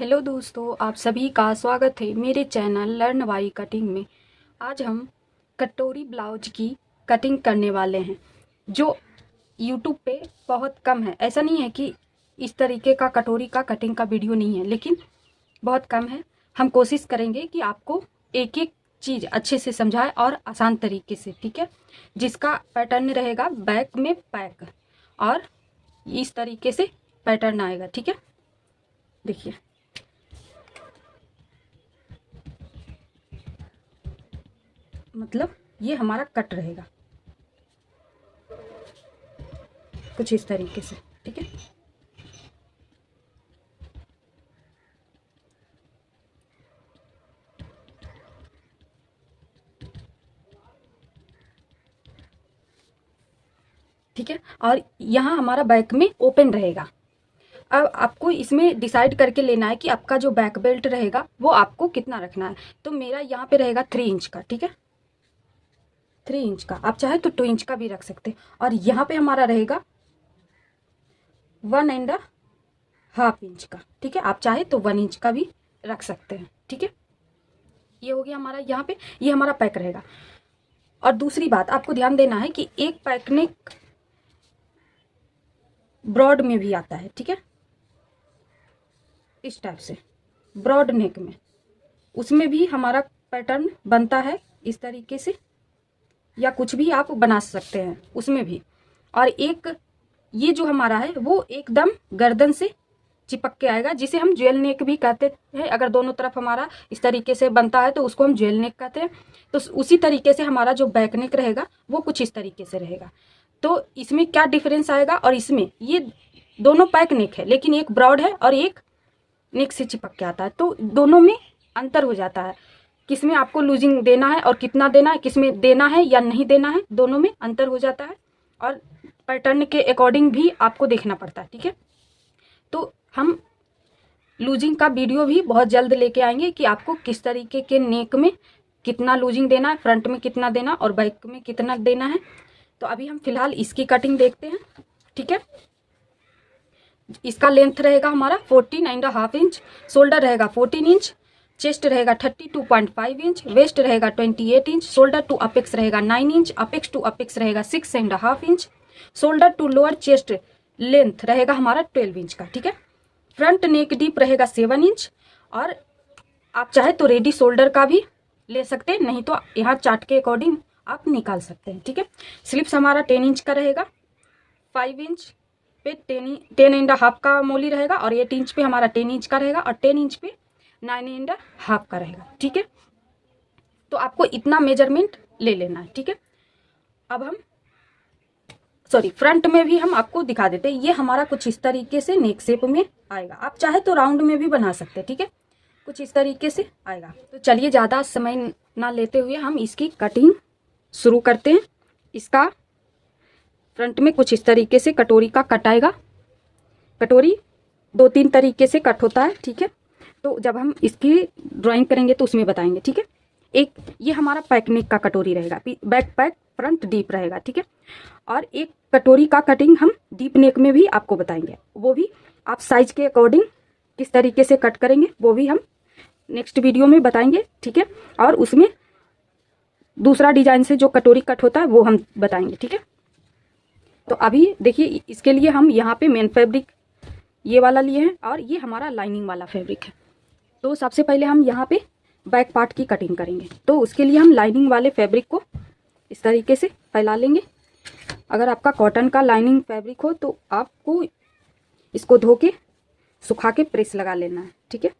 Hello दोस्तों, आप सभी का स्वागत है मेरे चैनल लर्न बाई कटिंग में। आज हम कटोरी ब्लाउज की कटिंग करने वाले हैं जो यूट्यूब पे बहुत कम है। ऐसा नहीं है कि इस तरीके का कटोरी का कटिंग का वीडियो नहीं है, लेकिन बहुत कम है। हम कोशिश करेंगे कि आपको एक एक चीज़ अच्छे से समझाए और आसान तरीके से, ठीक है। जिसका पैटर्न रहेगा बैक में पैक और इस तरीके से पैटर्न आएगा, ठीक है। देखिए, मतलब ये हमारा कट रहेगा कुछ इस तरीके से, ठीक है। ठीक है, और यहाँ हमारा बैक में ओपन रहेगा। अब आपको इसमें डिसाइड करके लेना है कि आपका जो बैक बेल्ट रहेगा वो आपको कितना रखना है। तो मेरा यहाँ पे रहेगा 3 इंच का, ठीक है, 3 इंच का। आप चाहे तो 2 इंच का भी रख सकते हैं। और यहाँ पे हमारा रहेगा 1.5 इंच का, ठीक है। आप चाहे तो 1 इंच का भी रख सकते हैं, ठीक है। ये हो गया हमारा, यहाँ पे ये हमारा पैक रहेगा। और दूसरी बात आपको ध्यान देना है कि एक पैक नेक ब्रॉड में भी आता है, ठीक है। इस टाइप से ब्रॉड नेक में, उसमें भी हमारा पैटर्न बनता है इस तरीके से, या कुछ भी आप बना सकते हैं उसमें भी। और एक ये जो हमारा है वो एकदम गर्दन से चिपक के आएगा, जिसे हम ज्वेल नेक भी कहते हैं। अगर दोनों तरफ हमारा इस तरीके से बनता है तो उसको हम ज्वेल नेक कहते हैं। तो उसी तरीके से हमारा जो बैक नेक रहेगा वो कुछ इस तरीके से रहेगा। तो इसमें क्या डिफरेंस आएगा, और इसमें ये दोनों पैक नेक है, लेकिन एक ब्रॉड है और एक नेक से चिपक के आता है। तो दोनों में अंतर हो जाता है, किसमें आपको लूजिंग देना है और कितना देना है, किसमें देना है या नहीं देना है, दोनों में अंतर हो जाता है। और पैटर्न के अकॉर्डिंग भी आपको देखना पड़ता है, ठीक है। तो हम लूजिंग का वीडियो भी बहुत जल्द लेके आएंगे कि आपको किस तरीके के नेक में कितना लूजिंग देना है, फ्रंट में कितना देना और बैक में कितना देना है। तो अभी हम फिलहाल इसकी कटिंग देखते हैं, ठीक है। इसका लेंथ रहेगा हमारा 14.5 इंच, शोल्डर रहेगा 14 इंच, चेस्ट रहेगा 32.5 इंच, वेस्ट रहेगा 28 इंच, शोल्डर टू अपेक्स रहेगा 9 इंच, अपेक्स टू अपेक्स रहेगा 6.5 inch, shoulder to lower chest length रहेगा हमारा 12 इंच का, ठीक है। फ्रंट नेक डीप रहेगा 7 इंच। और आप चाहे तो रेडी शोल्डर का भी ले सकते हैं, नहीं तो यहाँ चार्ट के अकॉर्डिंग आप निकाल सकते हैं, ठीक है। स्लिप्स हमारा 10 इंच का रहेगा, 5 इंच पे 10.5 का मोली रहेगा, और 8 इंच पे हमारा 10 इंच का रहेगा, और 10 इंच पे 9.5 का रहेगा, ठीक है। तो आपको इतना मेजरमेंट ले लेना है, ठीक है। अब हम फ्रंट में भी हम आपको दिखा देते हैं। ये हमारा कुछ इस तरीके से नेक शेप में आएगा। आप चाहे तो राउंड में भी बना सकते हैं, ठीक है। कुछ इस तरीके से आएगा। तो चलिए ज़्यादा समय ना लेते हुए हम इसकी कटिंग शुरू करते हैं। इसका फ्रंट में कुछ इस तरीके से कटोरी का कट आएगा। कटोरी 2-3 तरीके से कट होता है, ठीक है। तो जब हम इसकी ड्राइंग करेंगे तो उसमें बताएंगे, ठीक है। एक ये हमारा पैक नेक का कटोरी रहेगा, बैक पैक फ्रंट डीप रहेगा, ठीक है। और एक कटोरी का कटिंग हम डीप नेक में भी आपको बताएंगे, वो भी आप साइज के अकॉर्डिंग किस तरीके से कट करेंगे वो भी हम नेक्स्ट वीडियो में बताएंगे, ठीक है। और उसमें दूसरा डिजाइन से जो कटोरी कट होता है वो हम बताएंगे, ठीक है। तो अभी देखिए, इसके लिए हम यहाँ पे मेन फैब्रिक ये वाला लिए हैं, और ये हमारा लाइनिंग वाला फैब्रिक है। तो सबसे पहले हम यहाँ पे बैक पार्ट की कटिंग करेंगे। तो उसके लिए हम लाइनिंग वाले फैब्रिक को इस तरीके से फैला लेंगे। अगर आपका कॉटन का लाइनिंग फैब्रिक हो तो आपको इसको धो के सुखा के प्रेस लगा लेना है, ठीक है।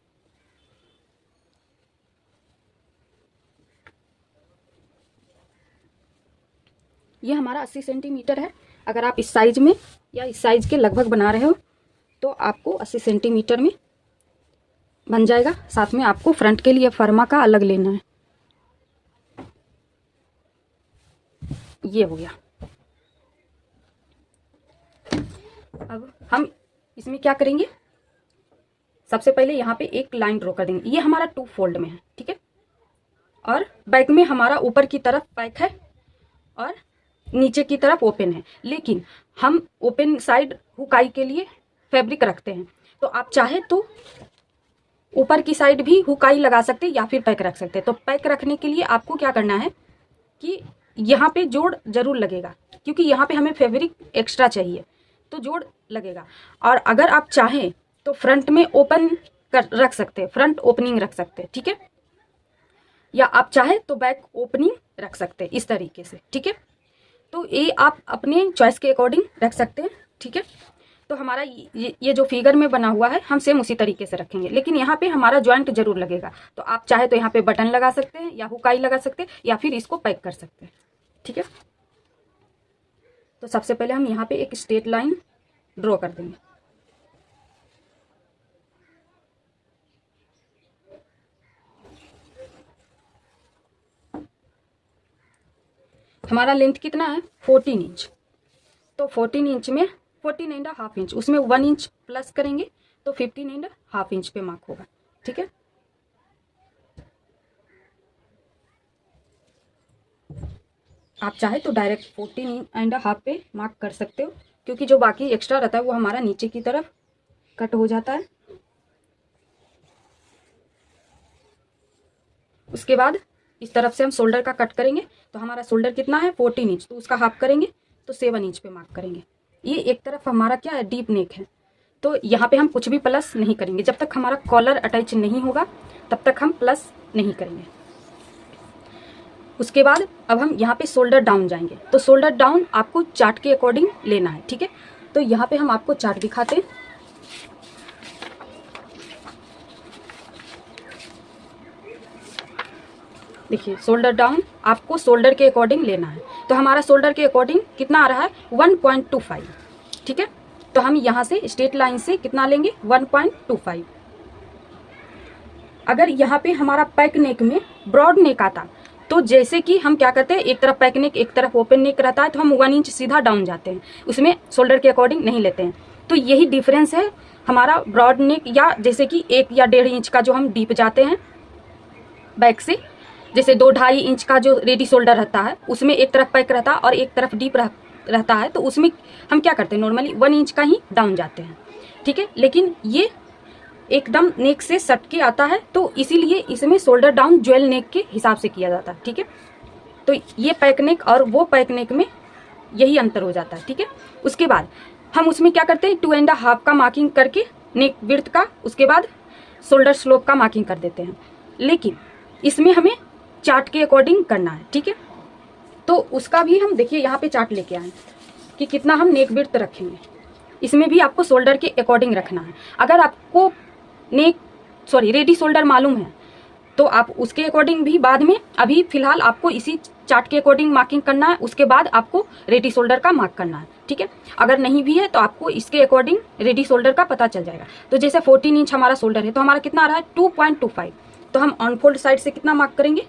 ये हमारा 80 सेंटीमीटर है। अगर आप इस साइज में या इस साइज के लगभग बना रहे हो तो आपको 80 सेंटीमीटर में बन जाएगा। साथ में आपको फ्रंट के लिए फर्मा का अलग लेना है। ये हो गया। अब हम इसमें क्या करेंगे, सबसे पहले यहाँ पे एक लाइन ड्रॉ कर देंगे। ये हमारा 2 फोल्ड में है, ठीक है। और बैक में हमारा ऊपर की तरफ पैक है और नीचे की तरफ ओपन है, लेकिन हम ओपन साइड हुकाई के लिए फैब्रिक रखते हैं। तो आप चाहे तो ऊपर की साइड भी हुकाई लगा सकते हैं या फिर पैक रख सकते हैं। तो पैक रखने के लिए आपको क्या करना है कि यहाँ पे जोड़ जरूर लगेगा, क्योंकि यहाँ पे हमें फैब्रिक एक्स्ट्रा चाहिए, तो जोड़ लगेगा। और अगर आप चाहें तो फ्रंट में ओपन कर रख सकते हैं, फ्रंट ओपनिंग रख सकते हैं, ठीक है, या आप चाहे तो बैक ओपनिंग रख सकते हैं इस तरीके से, ठीक है। तो ये आप अपने चॉइस के अकॉर्डिंग रख सकते हैं, ठीक है। तो हमारा ये जो फिगर में बना हुआ है हम सेम उसी तरीके से रखेंगे, लेकिन यहाँ पे हमारा जॉइंट जरूर लगेगा। तो आप चाहे तो यहाँ पे बटन लगा सकते हैं या हुकाई लगा सकते हैं या फिर इसको पैक कर सकते हैं, ठीक है। तो सबसे पहले हम यहाँ पे एक स्ट्रेट लाइन ड्रॉ कर देंगे। हमारा लेंथ कितना है 14 इंच, तो 14 इंच में 14.5 इंच, उसमें 1 इंच प्लस करेंगे तो 15.5 इंच पे मार्क होगा, ठीक है। आप चाहे तो डायरेक्ट 14.5 पे मार्क कर सकते हो, क्योंकि जो बाकी एक्स्ट्रा रहता है वो हमारा नीचे की तरफ कट हो जाता है। उसके बाद इस तरफ से हम शोल्डर का कट करेंगे। तो हमारा शोल्डर कितना है 14 इंच, तो उसका हाफ करेंगे तो 7 इंच पे मार्क करेंगे। ये एक तरफ हमारा क्या है डीप नेक है, तो यहाँ पे हम कुछ भी प्लस नहीं करेंगे। जब तक हमारा कॉलर अटैच नहीं होगा तब तक हम प्लस नहीं करेंगे। उसके बाद अब हम यहाँ पे शोल्डर डाउन जाएंगे। तो शोल्डर डाउन आपको चार्ट के अकॉर्डिंग लेना है, ठीक है। तो यहाँ पे हम आपको चार्ट दिखाते हैं। देखिए शोल्डर डाउन आपको शोल्डर के अकॉर्डिंग लेना है। तो हमारा शोल्डर के अकॉर्डिंग कितना आ रहा है 1.25, ठीक है। तो हम यहाँ से स्ट्रेट लाइन से कितना लेंगे 1.25। अगर यहाँ पे हमारा पैक नेक में ब्रॉड नेक आता तो जैसे कि हम क्या करते हैं, एक तरफ पैक नेक एक तरफ ओपन नेक रहता है, तो हम 1 इंच सीधा डाउन जाते हैं, उसमें शोल्डर के अकॉर्डिंग नहीं लेते हैं। तो यही डिफरेंस है हमारा ब्रॉड नेक या जैसे कि 1 या 1.5 इंच का जो हम डीप जाते हैं बैक से, जैसे 2-2.5 इंच का जो रेडी शोल्डर रहता है उसमें एक तरफ पैक रहता है और एक तरफ डीप रहता है, तो उसमें हम क्या करते हैं नॉर्मली 1 इंच का ही डाउन जाते हैं, ठीक है। लेकिन ये एकदम नेक से सट के आता है, तो इसीलिए इसमें शोल्डर डाउन ज्वेल नेक के हिसाब से किया जाता है, ठीक है। तो ये पैक नेक और वो पैक नेक में यही अंतर हो जाता है, ठीक है। उसके बाद हम उसमें क्या करते हैं 2.5 का मार्किंग करके नेक विड्थ का, उसके बाद शोल्डर स्लोप का मार्किंग कर देते हैं। लेकिन इसमें हमें चार्ट के अकॉर्डिंग करना है, ठीक है। तो उसका भी हम देखिए यहाँ पे चार्ट लेके आए कि कितना हम नेक विड्थ रखेंगे। इसमें भी आपको शोल्डर के अकॉर्डिंग रखना है। अगर आपको रेडी शोल्डर मालूम है तो आप उसके अकॉर्डिंग भी बाद में, अभी फिलहाल आपको इसी चार्ट के अकॉर्डिंग मार्किंग करना है, उसके बाद आपको रेडी शोल्डर का मार्क करना है, ठीक है। अगर नहीं भी है तो आपको इसके अकॉर्डिंग रेडी शोल्डर का पता चल जाएगा। तो जैसे 14 इंच हमारा शोल्डर है तो हमारा कितना आ रहा है 2.25, तो हम ऑन फोल्ड साइड से कितना मार्क करेंगे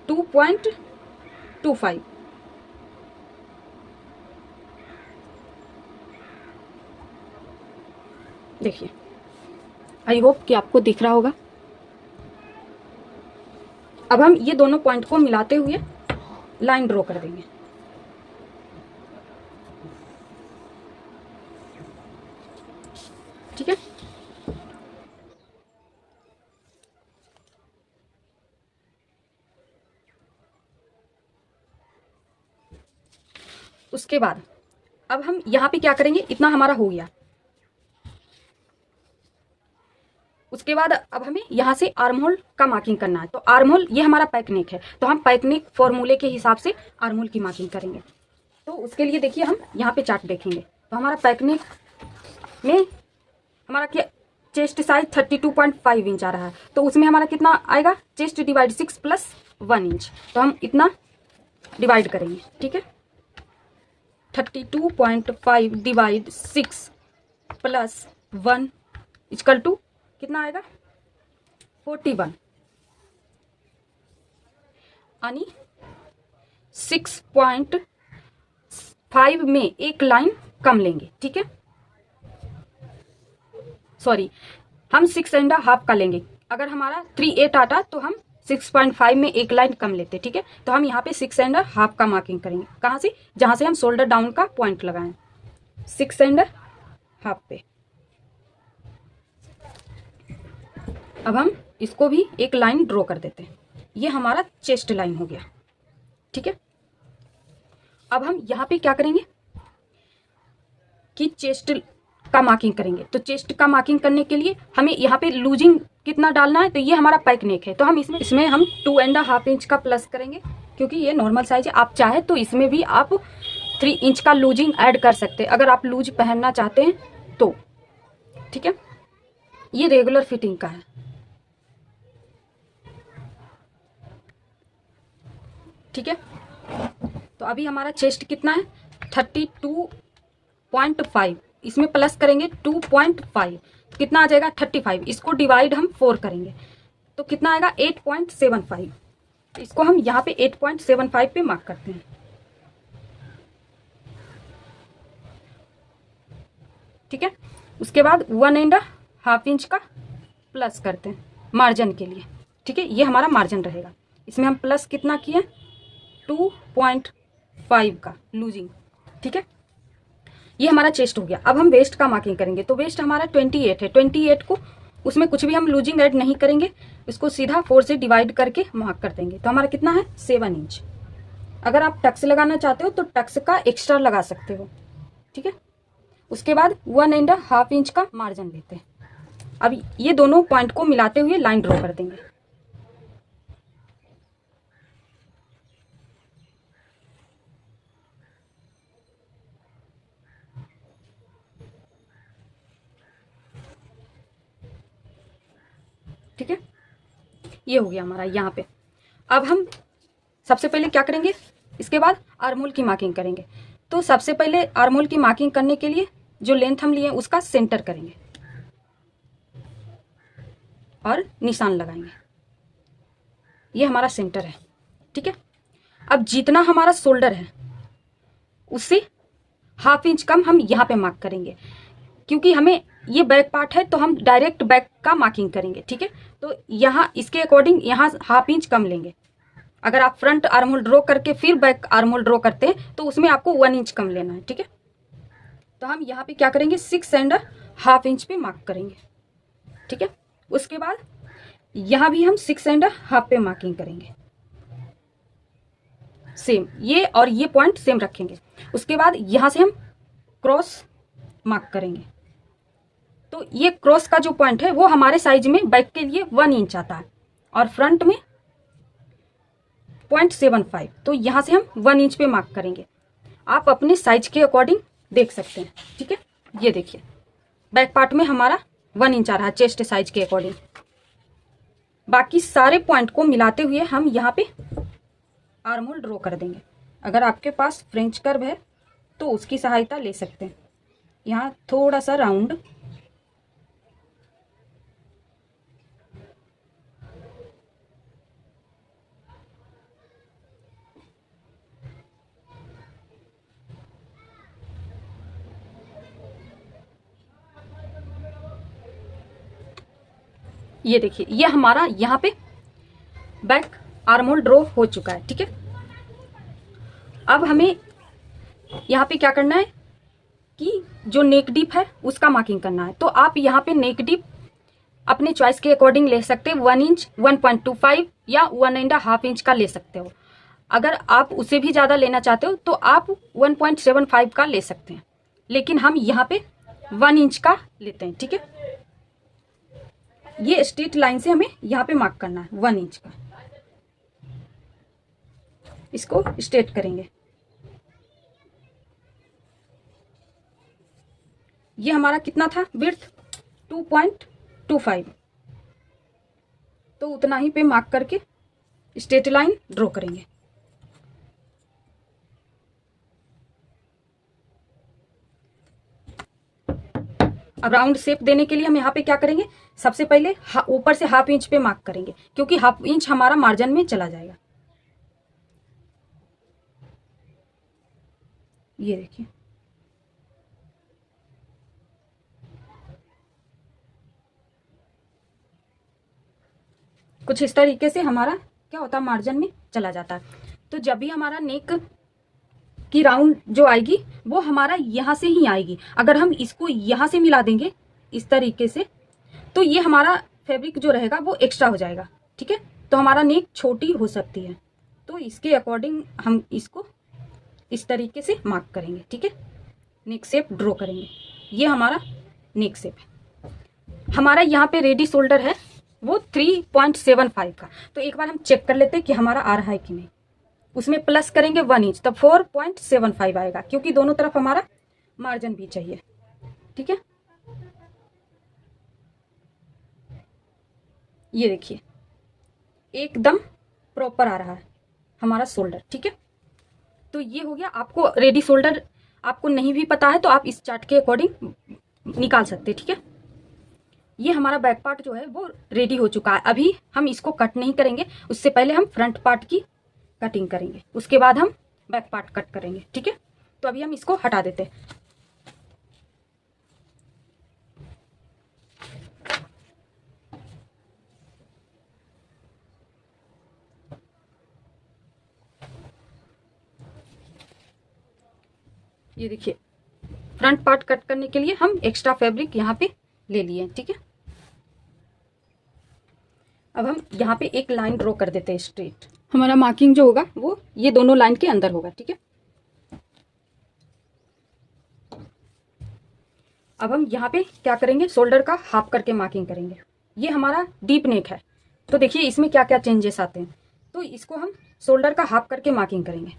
2.25। देखिए आई होप कि आपको दिख रहा होगा। अब हम ये दोनों पॉइंट को मिलाते हुए लाइन ड्रॉ कर देंगे, ठीक है। उसके बाद अब हम यहाँ पे क्या करेंगे, इतना हमारा हो गया। उसके बाद अब हमें यहाँ से आर्म होल का मार्किंग करना है। तो आर्म होल ये हमारा पैक नेक है, तो हम पैक नेक फॉर्मूले के हिसाब से आर्म होल की मार्किंग करेंगे। तो उसके लिए देखिए हम यहाँ पे चार्ट देखेंगे। तो हमारा पैक नेक में हमारा क्या चेस्ट साइज 32.5 इंच आ रहा है, तो उसमें हमारा कितना आएगा चेस्ट डिवाइड 6 + 1 इंच, तो हम इतना डिवाइड करेंगे, ठीक है। 32.5 डिवाइड 6 + 1 इक्वल टू कितना आएगा 41, यानी 6.5 में एक लाइन कम लेंगे, ठीक है। सॉरी, हम 6.5 का लेंगे। अगर हमारा 3.8 आता तो हम 6.5 में एक लाइन कम लेते, ठीक है। तो हम यहाँ पे 6.5 का मार्किंग करेंगे। कहाँ से, जहां से हम शोल्डर डाउन का पॉइंट लगाएं 6.5 पे। अब हम इसको भी एक लाइन ड्रॉ कर देते हैं। ये हमारा चेस्ट लाइन हो गया, ठीक है। अब हम यहाँ पे क्या करेंगे कि चेस्ट का मार्किंग करेंगे। तो चेस्ट का मार्किंग करने के लिए हमें यहाँ पे लूजिंग कितना डालना है, तो ये हमारा पैक नेक है, तो हम इसमें हम 2.5 इंच का प्लस करेंगे, क्योंकि ये नॉर्मल साइज है। आप चाहे तो इसमें भी आप 3 इंच का लूजिंग ऐड कर सकते हैं, अगर आप लूज पहनना चाहते हैं तो, ठीक है। ये रेगुलर फिटिंग का है, ठीक है। तो अभी हमारा चेस्ट कितना है 32.5, इसमें प्लस करेंगे 2.5, कितना आ जाएगा 35। इसको डिवाइड हम 4 करेंगे तो कितना आएगा 8.75। इसको हम यहाँ पे 8.75 पे मार्क करते हैं, ठीक है। उसके बाद 1.5 इंच का प्लस करते हैं मार्जिन के लिए, ठीक है। ये हमारा मार्जिन रहेगा। इसमें हम प्लस कितना किए 2.5 का लूजिंग, ठीक है। ये हमारा चेस्ट हो गया। अब हम वेस्ट का मार्किंग करेंगे। तो वेस्ट हमारा 28 है, 28 को उसमें कुछ भी हम लूजिंग ऐड नहीं करेंगे, इसको सीधा 4 से डिवाइड करके मार्क कर देंगे। तो हमारा कितना है 7 इंच। अगर आप टक्स लगाना चाहते हो तो टक्स का एक्स्ट्रा लगा सकते हो, ठीक है। उसके बाद 1.5 इंच का मार्जिन लेते हैं। अब ये दोनों पॉइंट को मिलाते हुए लाइन ड्रॉ कर देंगे। ठीक है, ये हो गया हमारा यहाँ पे। अब हम सबसे पहले क्या करेंगे, इसके बाद आर्महोल की मार्किंग करेंगे। तो सबसे पहले आर्महोल की मार्किंग करने के लिए जो लेंथ हम लिए उसका सेंटर करेंगे और निशान लगाएंगे। ये हमारा सेंटर है, ठीक है। अब जितना हमारा शोल्डर है उससे 1/2 इंच कम हम यहाँ पे मार्क करेंगे, क्योंकि हमें ये बैक पार्ट है तो हम डायरेक्ट बैक का मार्किंग करेंगे, ठीक है। तो यहाँ इसके अकॉर्डिंग यहाँ 1/2 इंच कम लेंगे। अगर आप फ्रंट आर्महोल ड्रॉ करके फिर बैक आर्महोल ड्रॉ करते हैं तो उसमें आपको 1 इंच कम लेना है, ठीक है। तो हम यहाँ पे क्या करेंगे 6.5 इंच पे मार्क करेंगे, ठीक है। उसके बाद यहाँ भी हम 6.5 पे मार्किंग करेंगे, सेम ये और ये पॉइंट सेम रखेंगे। उसके बाद यहाँ से हम क्रॉस मार्क करेंगे। तो ये क्रॉस का जो पॉइंट है वो हमारे साइज में बैक के लिए 1 इंच आता है और फ्रंट में 0.75। तो यहाँ से हम 1 इंच पे मार्क करेंगे। आप अपने साइज के अकॉर्डिंग देख सकते हैं, ठीक है। ये देखिए बैक पार्ट में हमारा 1 इंच आ रहा है चेस्ट साइज के अकॉर्डिंग। बाकी सारे पॉइंट को मिलाते हुए हम यहाँ पे आर्महोल ड्रॉ कर देंगे। अगर आपके पास फ्रेंच कर्व है तो उसकी सहायता ले सकते हैं। यहाँ थोड़ा सा राउंड, ये देखिए ये हमारा यहाँ पे बैक आर्महोल ड्रॉ हो चुका है, ठीक है। अब हमें यहाँ पे क्या करना है कि जो नेक डीप है उसका मार्किंग करना है। तो आप यहाँ पे नेक डीप अपने चॉइस के अकॉर्डिंग ले सकते हैं, 1 इंच, 1.25 या 1.5 इंच का ले सकते हो। अगर आप उसे भी ज़्यादा लेना चाहते हो तो आप 1.75 का ले सकते हैं, लेकिन हम यहाँ पे 1 इंच का लेते हैं, ठीक है। ये स्ट्रेट लाइन से हमें यहाँ पे मार्क करना है 1 इंच का। इसको स्ट्रेट करेंगे। ये हमारा कितना था विड्थ 2.25, तो उतना ही पे मार्क करके स्ट्रेट लाइन ड्रॉ करेंगे। अब राउंड शेप देने के लिए हम यहाँ पे क्या करेंगे, सबसे पहले ऊपर से 1/2 इंच पे मार्क करेंगे, क्योंकि 1/2 इंच हमारा मार्जिन में चला जाएगा। ये देखिए कुछ इस तरीके से हमारा क्या होता है मार्जिन में चला जाता है। तो जब भी हमारा नेक की राउंड जो आएगी वो हमारा यहाँ से ही आएगी। अगर हम इसको यहाँ से मिला देंगे इस तरीके से तो ये हमारा फैब्रिक जो रहेगा वो एक्स्ट्रा हो जाएगा, ठीक है। तो हमारा नेक छोटी हो सकती है, तो इसके अकॉर्डिंग हम इसको इस तरीके से मार्क करेंगे, ठीक है। नेक शेप ड्रॉ करेंगे। ये हमारा नेक शेप है। हमारा यहाँ पे रेडी शोल्डर है वो 3.75 का। तो एक बार हम चेक कर लेते हैं कि हमारा आ रहा है कि नहीं। उसमें प्लस करेंगे 1 इंच, तब 4.75 आएगा, क्योंकि दोनों तरफ हमारा मार्जिन भी चाहिए, ठीक है। ये देखिए एकदम प्रॉपर आ रहा है हमारा शोल्डर, ठीक है। तो ये हो गया। आपको रेडी शोल्डर आपको नहीं भी पता है तो आप इस चार्ट के अकॉर्डिंग निकाल सकते हैं, ठीक है। ये हमारा बैक पार्ट जो है वो रेडी हो चुका है। अभी हम इसको कट नहीं करेंगे, उससे पहले हम फ्रंट पार्ट की कटिंग करेंगे, उसके बाद हम बैक पार्ट कट करेंगे, ठीक है। तो अभी हम इसको हटा देते हैं। ये देखिए फ्रंट पार्ट कट करने के लिए हम एक्स्ट्रा फैब्रिक यहाँ पे ले लिए, ठीक है। अब हम यहाँ पे एक लाइन ड्रॉ कर देते हैं स्ट्रेट। हमारा मार्किंग जो होगा वो ये दोनों लाइन के अंदर होगा, ठीक है। अब हम यहाँ पे क्या करेंगे, शोल्डर का हाफ करके मार्किंग करेंगे। ये हमारा डीप नेक है, तो देखिए इसमें क्या क्या चेंजेस आते हैं। तो इसको हम शोल्डर का हाफ करके मार्किंग करेंगे,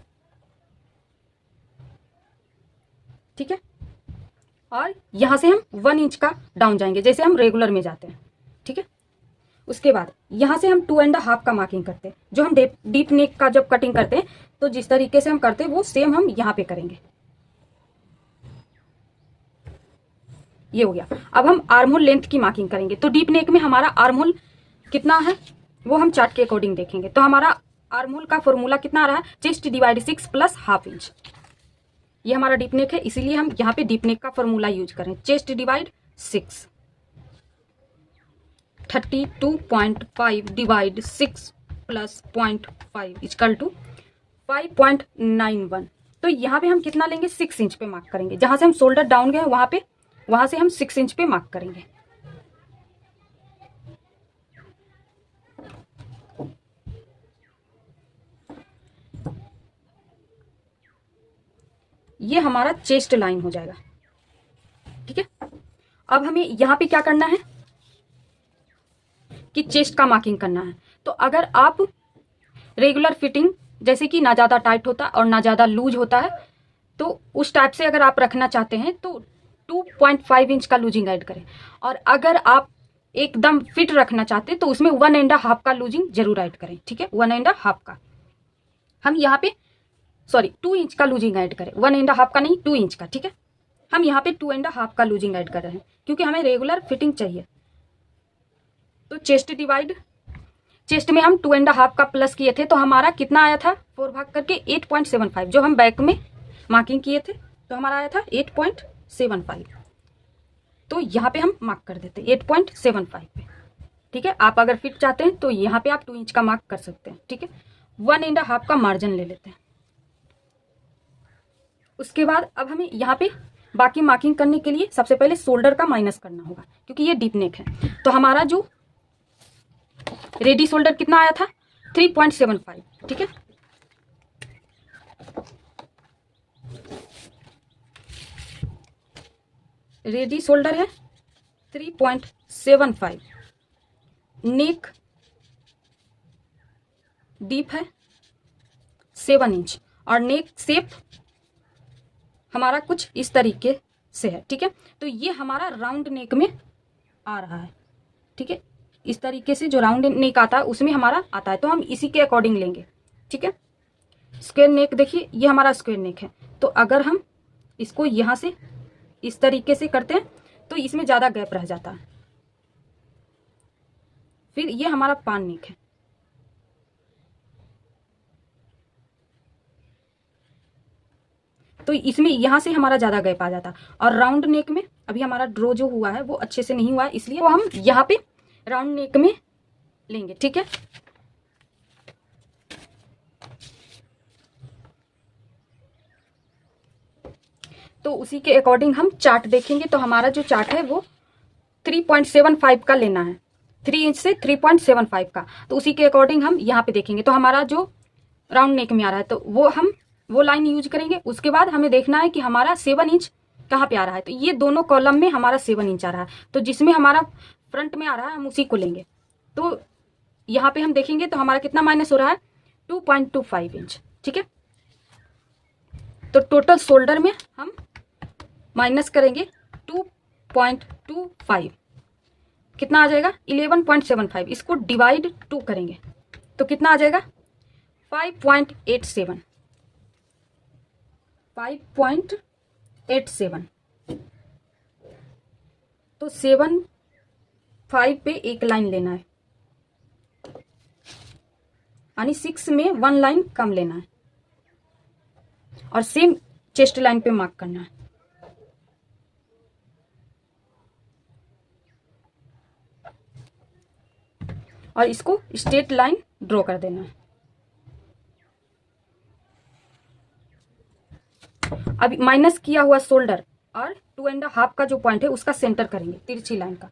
ठीक है। और यहाँ से हम 1 इंच का डाउन जाएंगे, जैसे हम रेगुलर में जाते हैं, ठीक है। उसके बाद यहाँ से हम 2.5 का मार्किंग करते हैं। जो हम डीप नेक का जब कटिंग करते हैं तो जिस तरीके से हम करते हैं वो सेम हम यहाँ पे करेंगे। ये हो गया। अब हम आर्म होल लेंथ की मार्किंग करेंगे। तो डीप नेक में हमारा आर्म होल कितना है वो हम चार्ट के अकॉर्डिंग देखेंगे। तो हमारा आर्म होल का फॉर्मूला कितना आ रहा है, chest divide 6 plus half inch. ये हमारा डीप नेक है, इसीलिए हम यहाँ पे डीप नेक का फॉर्मूला यूज करें। Chest divide 6, 32.5 divide 6 plus 0.5 equal to 5.91। तो यहाँ पे हम कितना लेंगे, 6 इंच पे मार्क करेंगे। जहां से हम शोल्डर डाउन गए वहां से हम 6 इंच पे मार्क करेंगे। ये हमारा चेस्ट लाइन हो जाएगा, ठीक है। अब हमें यहाँ पे क्या करना है कि चेस्ट का मार्किंग करना है। तो अगर आप रेगुलर फिटिंग जैसे कि ना ज़्यादा टाइट होता और ना ज़्यादा लूज होता है, तो उस टाइप से अगर आप रखना चाहते हैं तो 2.5 इंच का लूजिंग ऐड करें। और अगर आप एकदम फिट रखना चाहते हैं तो उसमें 1.5 का लूजिंग जरूर ऐड करें, ठीक है। 1.5 का हम यहाँ पे 2 इंच का लूजिंग ऐड करें, 1.5 का नहीं, 2 इंच का, ठीक है। हम यहाँ पे 2.5 का लूजिंग ऐड कर रहे हैं क्योंकि हमें रेगुलर फिटिंग चाहिए। तो चेस्ट में हम 2.5 का प्लस किए थे, तो हमारा कितना आया था, 4 भाग करके 8.75। जो हम बैक में मार्किंग किए थे तो हमारा आया था 8.75। तो यहाँ पे हम मार्क कर देते 8.75 पे, ठीक है। आप अगर फिट चाहते हैं तो यहाँ पे आप 2 इंच का मार्क कर सकते हैं, ठीक है। 1.5 का मार्जिन ले लेते हैं। उसके बाद अब हमें यहाँ पे बाकी मार्किंग करने के लिए सबसे पहले शोल्डर का माइनस करना होगा, क्योंकि ये डीप नेक है। तो हमारा जो रेडी शोल्डर कितना आया था, 3.75, ठीक है। रेडी शोल्डर है 3.75, नेक डीप है 7 इंच और नेक शेप हमारा कुछ इस तरीके से है, ठीक है। तो ये हमारा राउंड नेक में आ रहा है, ठीक है। इस तरीके से जो राउंड नेक आता है उसमें हमारा आता है, तो हम इसी के अकॉर्डिंग लेंगे, ठीक है। स्क्वायर नेक देखिए, ये हमारा स्क्वायर नेक है। तो अगर हम इसको यहाँ से इस तरीके से करते हैं तो इसमें ज़्यादा गैप रह जाता है। फिर ये हमारा पान नेक है, तो इसमें यहाँ से हमारा ज़्यादा गैप आ जाता। और राउंड नेक में अभी हमारा ड्रॉ जो हुआ है वो अच्छे से नहीं हुआ है, इसलिए वो हम यहाँ पे राउंड नेक में लेंगे, ठीक है। तो उसी के अकॉर्डिंग हम चार्ट देखेंगे। तो हमारा जो चार्ट है वो 3.75 का लेना है। 3 इंच से 3.75 का, तो उसी के अकॉर्डिंग हम यहाँ पे देखेंगे। तो हमारा जो राउंड नेक में आ रहा है तो वो हम वो लाइन यूज करेंगे। उसके बाद हमें देखना है कि हमारा 7 इंच कहाँ पे आ रहा है। तो ये दोनों कॉलम में हमारा 7 इंच आ रहा है, तो जिसमें हमारा फ्रंट में आ रहा है हम उसी को लेंगे। तो यहाँ पे हम देखेंगे तो हमारा कितना माइनस हो रहा है, 2.25 इंच। ठीक है, तो टोटल शोल्डर में हम माइनस करेंगे 2.25, कितना आ जाएगा 11.75। इसको डिवाइड 2 करेंगे तो कितना आ जाएगा 5.87। 5.87 तो 7.5 पे एक लाइन लेना है, यानी 6 में 1 लाइन कम लेना है और सेम चेस्ट लाइन पे मार्क करना है। और इसको स्ट्रेट लाइन ड्रॉ कर देना है। अभी माइनस किया हुआ शोल्डर और 2.5 का जो पॉइंट है उसका सेंटर करेंगे तिरछी लाइन का।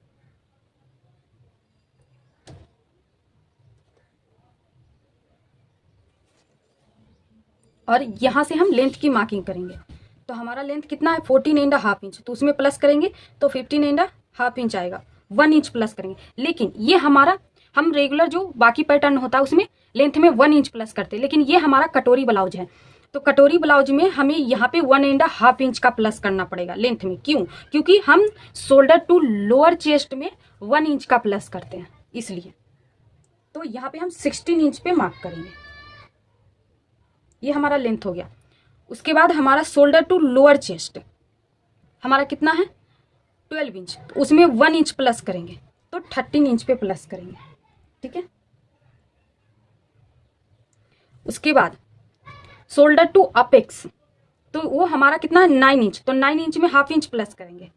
और यहां से हम लेंथ की मार्किंग करेंगे। तो हमारा लेंथ कितना है 14.5 इंच, तो उसमें प्लस करेंगे तो 15.5 इंच आएगा, 1 इंच प्लस करेंगे। लेकिन ये हमारा, हम रेगुलर जो बाकी पैटर्न होता है उसमें लेंथ में 1 इंच प्लस करते हैं, लेकिन ये हमारा कटोरी ब्लाउज है। तो कटोरी ब्लाउज में हमें यहाँ पे 1.5 इंच का प्लस करना पड़ेगा लेंथ में। क्यों? क्योंकि हम शोल्डर टू लोअर चेस्ट में 1 इंच का प्लस करते हैं, इसलिए। तो यहाँ पे हम 16 इंच पे मार्क करेंगे। ये हमारा लेंथ हो गया। उसके बाद हमारा शोल्डर टू लोअर चेस्ट हमारा कितना है 12 इंच, तो उसमें 1 इंच प्लस करेंगे तो 13 इंच पे प्लस करेंगे। ठीक है, उसके बाद शोल्डर टू अपेक्स, तो वो हमारा कितना है 9 इंच, तो 9 इंच में 1/2 इंच प्लस करेंगे।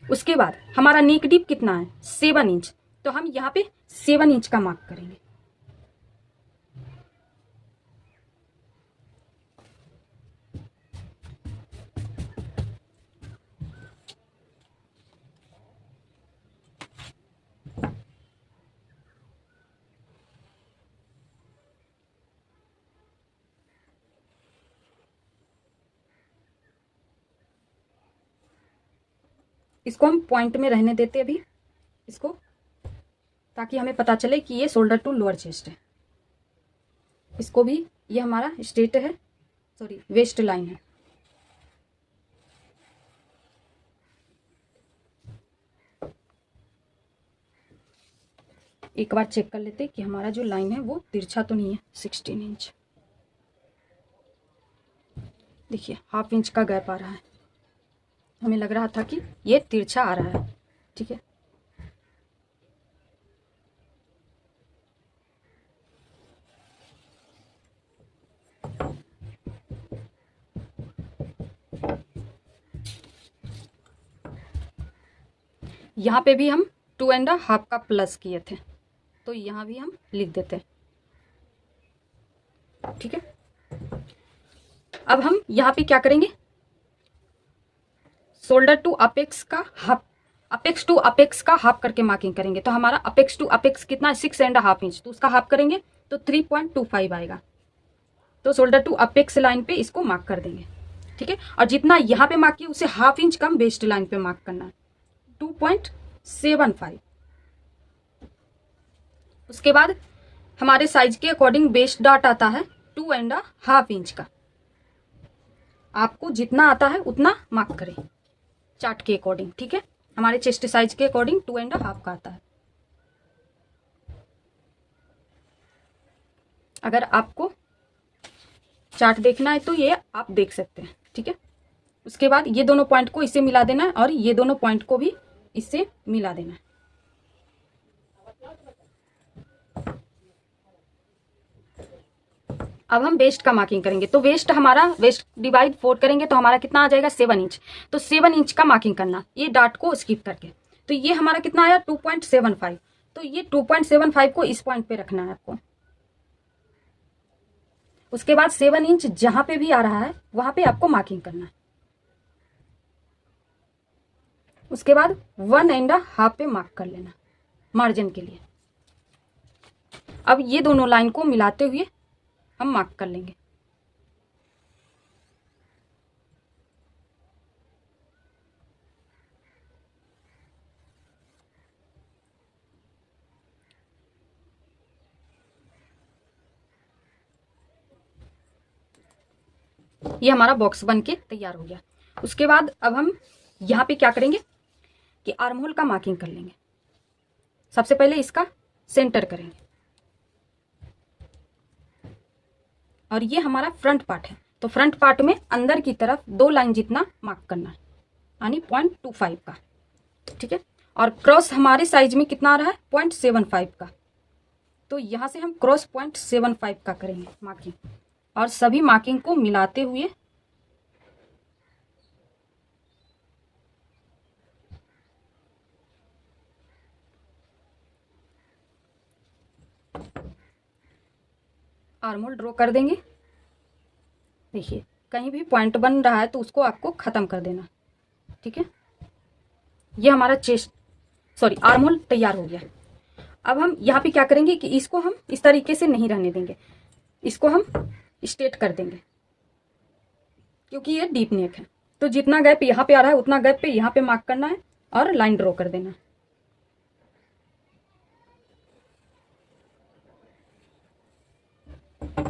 उसके बाद हमारा नेक डीप कितना है 7 इंच, तो हम यहाँ पे 7 इंच का मार्क करेंगे। इसको हम पॉइंट में रहने देते अभी इसको, ताकि हमें पता चले कि ये शोल्डर टू लोअर चेस्ट है। इसको भी, ये हमारा स्ट्रेट है, सॉरी वेस्ट लाइन है। एक बार चेक कर लेते कि हमारा जो लाइन है वो तिरछा तो नहीं है। 16 इंच, देखिए 1/2 इंच का गैप आ रहा है। हमें लग रहा था कि ये तिरछा आ रहा है। ठीक है, यहाँ पे भी हम 2.5 का प्लस किए थे, तो यहाँ भी हम लिख देते हैं। ठीक है, अब हम यहाँ पे क्या करेंगे, शोल्डर टू अपेक्स का हाफ, अपेक्स टू अपेक्स का हाफ करके मार्किंग करेंगे। तो हमारा अपेक्स टू अपेक्स कितना है 6.5 इंच, तो उसका हाफ करेंगे तो 3.25 आएगा। तो शोल्डर टू अपेक्स लाइन पे इसको मार्क कर देंगे। ठीक है, और जितना यहाँ पे मार्क किया उससे 1/2 इंच कम वेस्ट लाइन पे मार्क करना है, 2.75। उसके बाद हमारे साइज के अकॉर्डिंग वेस्ट डॉट आता है 2.5 इंच का। आपको जितना आता है उतना मार्क करें चार्ट के अकॉर्डिंग। ठीक है, हमारे चेस्ट साइज के अकॉर्डिंग 2.5 का आता है। अगर आपको चार्ट देखना है तो ये आप देख सकते हैं। ठीक है, उसके बाद ये दोनों पॉइंट को इससे मिला देना है और ये दोनों पॉइंट को भी इससे मिला देना है। अब हम वेस्ट का मार्किंग करेंगे। तो वेस्ट हमारा, वेस्ट डिवाइड 4 करेंगे तो हमारा कितना आ जाएगा 7 इंच। तो 7 इंच का मार्किंग करना, ये डॉट को स्किप करके। तो ये हमारा कितना आया 2.75। तो ये 2.75 को इस पॉइंट पे रखना है आपको। उसके बाद 7 इंच जहां पे भी आ रहा है वहां पे आपको मार्किंग करना है। उसके बाद 1.5 पे मार्क कर लेना मार्जिन के लिए। अब ये दोनों लाइन को मिलाते हुए हम मार्क कर लेंगे। ये हमारा बॉक्स बन के तैयार हो गया। उसके बाद अब हम यहाँ पे क्या करेंगे कि आर्म होल का मार्किंग कर लेंगे। सबसे पहले इसका सेंटर करेंगे और ये हमारा फ्रंट पार्ट है, तो फ्रंट पार्ट में अंदर की तरफ 2 लाइन जितना मार्क करना है, यानी 0.25 का, ठीक है। और क्रॉस हमारे साइज में कितना आ रहा है 0.75 का, तो यहां से हम क्रॉस 0.75 का करेंगे मार्किंग और सभी मार्किंग को मिलाते हुए आर्म होल ड्रॉ कर देंगे। देखिए कहीं भी पॉइंट बन रहा है तो उसको आपको खत्म कर देना, ठीक है। ये हमारा आर्म होल तैयार हो गया। अब हम यहाँ पे क्या करेंगे कि इसको हम इस तरीके से नहीं रहने देंगे, इसको हम स्ट्रेट कर देंगे क्योंकि ये डीप नेक है। तो जितना गैप यहाँ पे आ रहा है उतना गैप पे यहाँ पे मार्क करना है और लाइन ड्रॉ कर देना।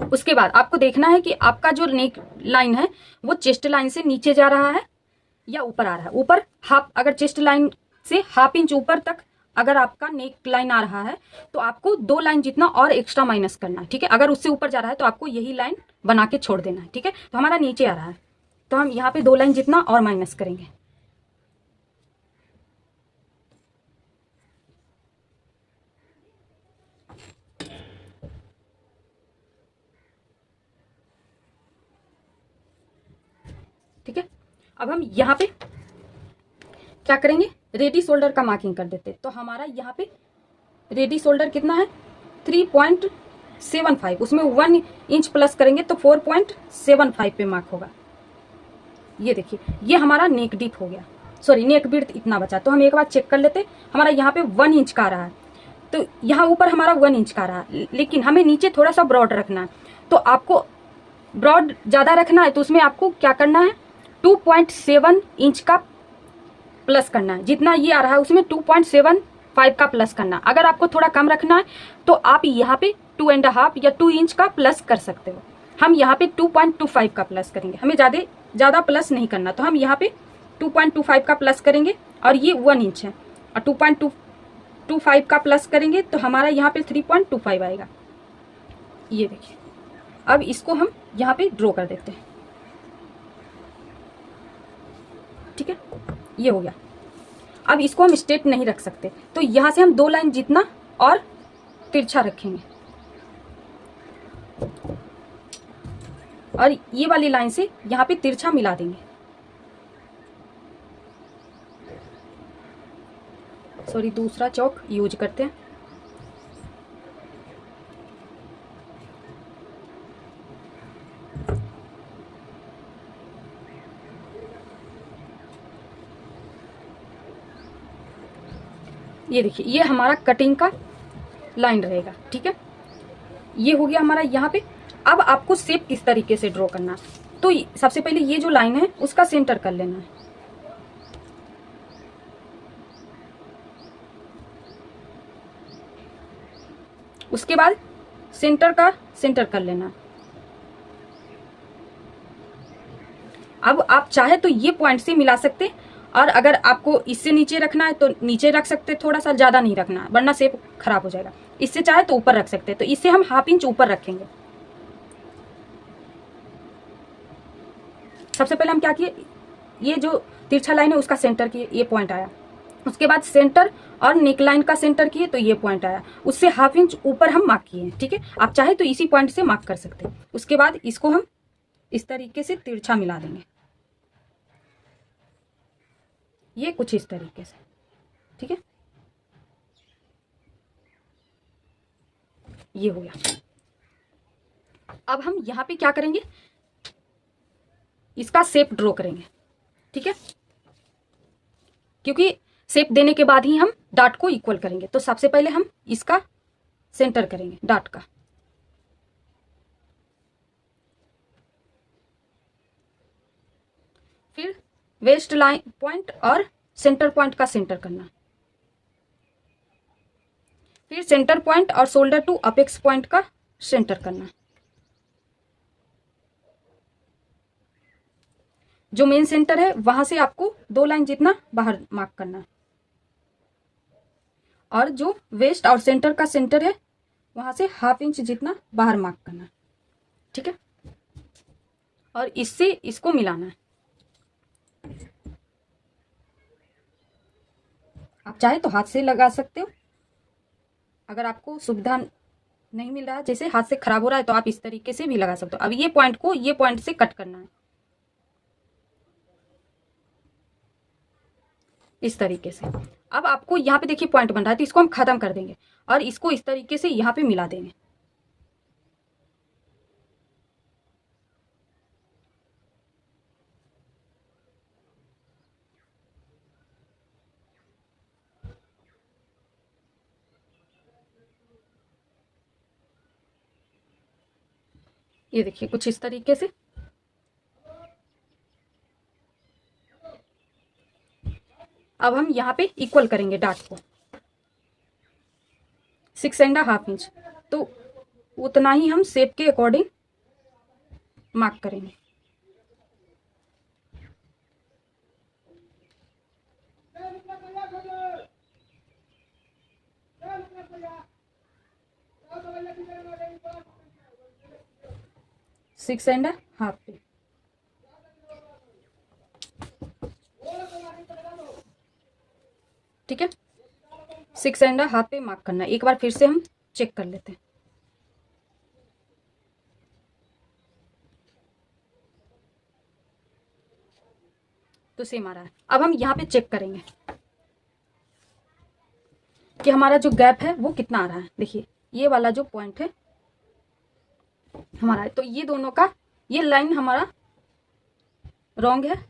उसके बाद आपको देखना है कि आपका जो नेक लाइन है वो चेस्ट लाइन से नीचे जा रहा है या ऊपर आ रहा है। ऊपर हाफ, अगर चेस्ट लाइन से ½ इंच ऊपर तक अगर आपका नेक लाइन आ रहा है तो आपको 2 लाइन जितना और एक्स्ट्रा माइनस करना है, ठीक है। अगर उससे ऊपर जा रहा है तो आपको यही लाइन बना के छोड़ देना है, ठीक है। तो हमारा नीचे आ रहा है तो हम यहाँ पे 2 लाइन जितना और माइनस करेंगे। ठीक है, अब हम यहाँ पे क्या करेंगे, रेडी शोल्डर का मार्किंग कर देते। तो हमारा यहाँ पे रेडी शोल्डर कितना है 3.75, उसमें 1 इंच प्लस करेंगे तो 4.75 पे मार्क होगा। ये देखिए ये हमारा नेक डीप हो गया, सॉरी नेक विड्थ इतना बचा। तो हम एक बार चेक कर लेते, हमारा यहाँ पे 1 इंच का आ रहा है, तो यहाँ ऊपर हमारा 1 इंच का आ रहा है, लेकिन हमें नीचे थोड़ा सा ब्रॉड रखना है। तो आपको ब्रॉड ज्यादा रखना है तो उसमें आपको क्या करना है 2.7 इंच का प्लस करना है। जितना ये आ रहा है उसमें 2.75 का प्लस करना। अगर आपको थोड़ा कम रखना है तो आप यहाँ पे 2.5 या 2 इंच का प्लस कर सकते हो। हम यहाँ पे 2.25 का प्लस करेंगे, हमें ज्यादा प्लस नहीं करना। तो हम यहाँ पे 2.25 का प्लस करेंगे और ये 1 इंच है, और 2.25 का प्लस करेंगे तो हमारा यहाँ पे 3.25 आएगा। ये देखिए, अब इसको हम यहाँ पे ड्रॉ कर देते हैं, ठीक है। ये हो गया। अब इसको हम स्ट्रेट नहीं रख सकते तो यहां से हम 2 लाइन जितना और तिरछा रखेंगे और ये वाली लाइन से यहां पे तिरछा मिला देंगे। सॉरी, दूसरा चौक यूज करते हैं। ये देखिए ये हमारा कटिंग का लाइन रहेगा, ठीक है। ये हो गया हमारा यहाँ पे। अब आपको शेप किस तरीके से ड्रॉ करना, तो सबसे पहले ये जो लाइन है उसका सेंटर कर लेना है। उसके बाद सेंटर का सेंटर कर लेना। अब आप चाहे तो ये पॉइंट से मिला सकते, और अगर आपको इससे नीचे रखना है तो नीचे रख सकते, थोड़ा सा ज्यादा नहीं रखना वरना शेप खराब हो जाएगा। इससे चाहे तो ऊपर रख सकते, तो इससे हम ½ इंच ऊपर रखेंगे। सबसे पहले हम क्या किए, ये जो तिरछा लाइन है उसका सेंटर किए, ये पॉइंट आया। उसके बाद सेंटर और नेक लाइन का सेंटर किए तो ये पॉइंट आया, उससे ½ इंच ऊपर हम मार्क किए, ठीक है। आप चाहे तो इसी पॉइंट से मार्क कर सकते हैं। उसके बाद इसको हम इस तरीके से तिरछा मिला देंगे, ये कुछ इस तरीके से, ठीक है। ये हो गया। अब हम यहां पे क्या करेंगे, इसका शेप ड्रॉ करेंगे, ठीक है। क्योंकि शेप देने के बाद ही हम डार्ट को इक्वल करेंगे। तो सबसे पहले हम इसका सेंटर करेंगे डार्ट का। फिर वेस्ट लाइन पॉइंट और सेंटर पॉइंट का सेंटर करना। फिर सेंटर पॉइंट और शोल्डर टू अपेक्स पॉइंट का सेंटर करना। जो मेन सेंटर है वहां से आपको 2 लाइन जितना बाहर मार्क करना, और जो वेस्ट और सेंटर का सेंटर है वहां से 1/2 इंच जितना बाहर मार्क करना। ठीक है, और इससे इसको मिलाना है। आप चाहे तो हाथ से लगा सकते हो, अगर आपको सुविधा नहीं मिल रहा है, जैसे हाथ से खराब हो रहा है, तो आप इस तरीके से भी लगा सकते हो। अब ये पॉइंट को ये पॉइंट से कट करना है इस तरीके से। अब आपको यहाँ पे देखिए पॉइंट बन रहा है, तो इसको हम खत्म कर देंगे और इसको इस तरीके से यहाँ पे मिला देंगे। ये देखिए कुछ इस तरीके से। अब हम यहाँ पे इक्वल करेंगे डार्ट को 6.5 इंच, तो उतना ही हम शेप के अकॉर्डिंग मार्क करेंगे। सिक्स एंड हाफ पे ठीक है, 6.5 पे मार्क करना। एक बार फिर से हम चेक कर लेते हैं। तो सेम आ रहा है। अब हम यहाँ पे चेक करेंगे कि हमारा जो गैप है वो कितना आ रहा है। देखिए ये वाला जो पॉइंट है हमारा, तो ये दोनों का ये लाइन हमारा रॉन्ग है।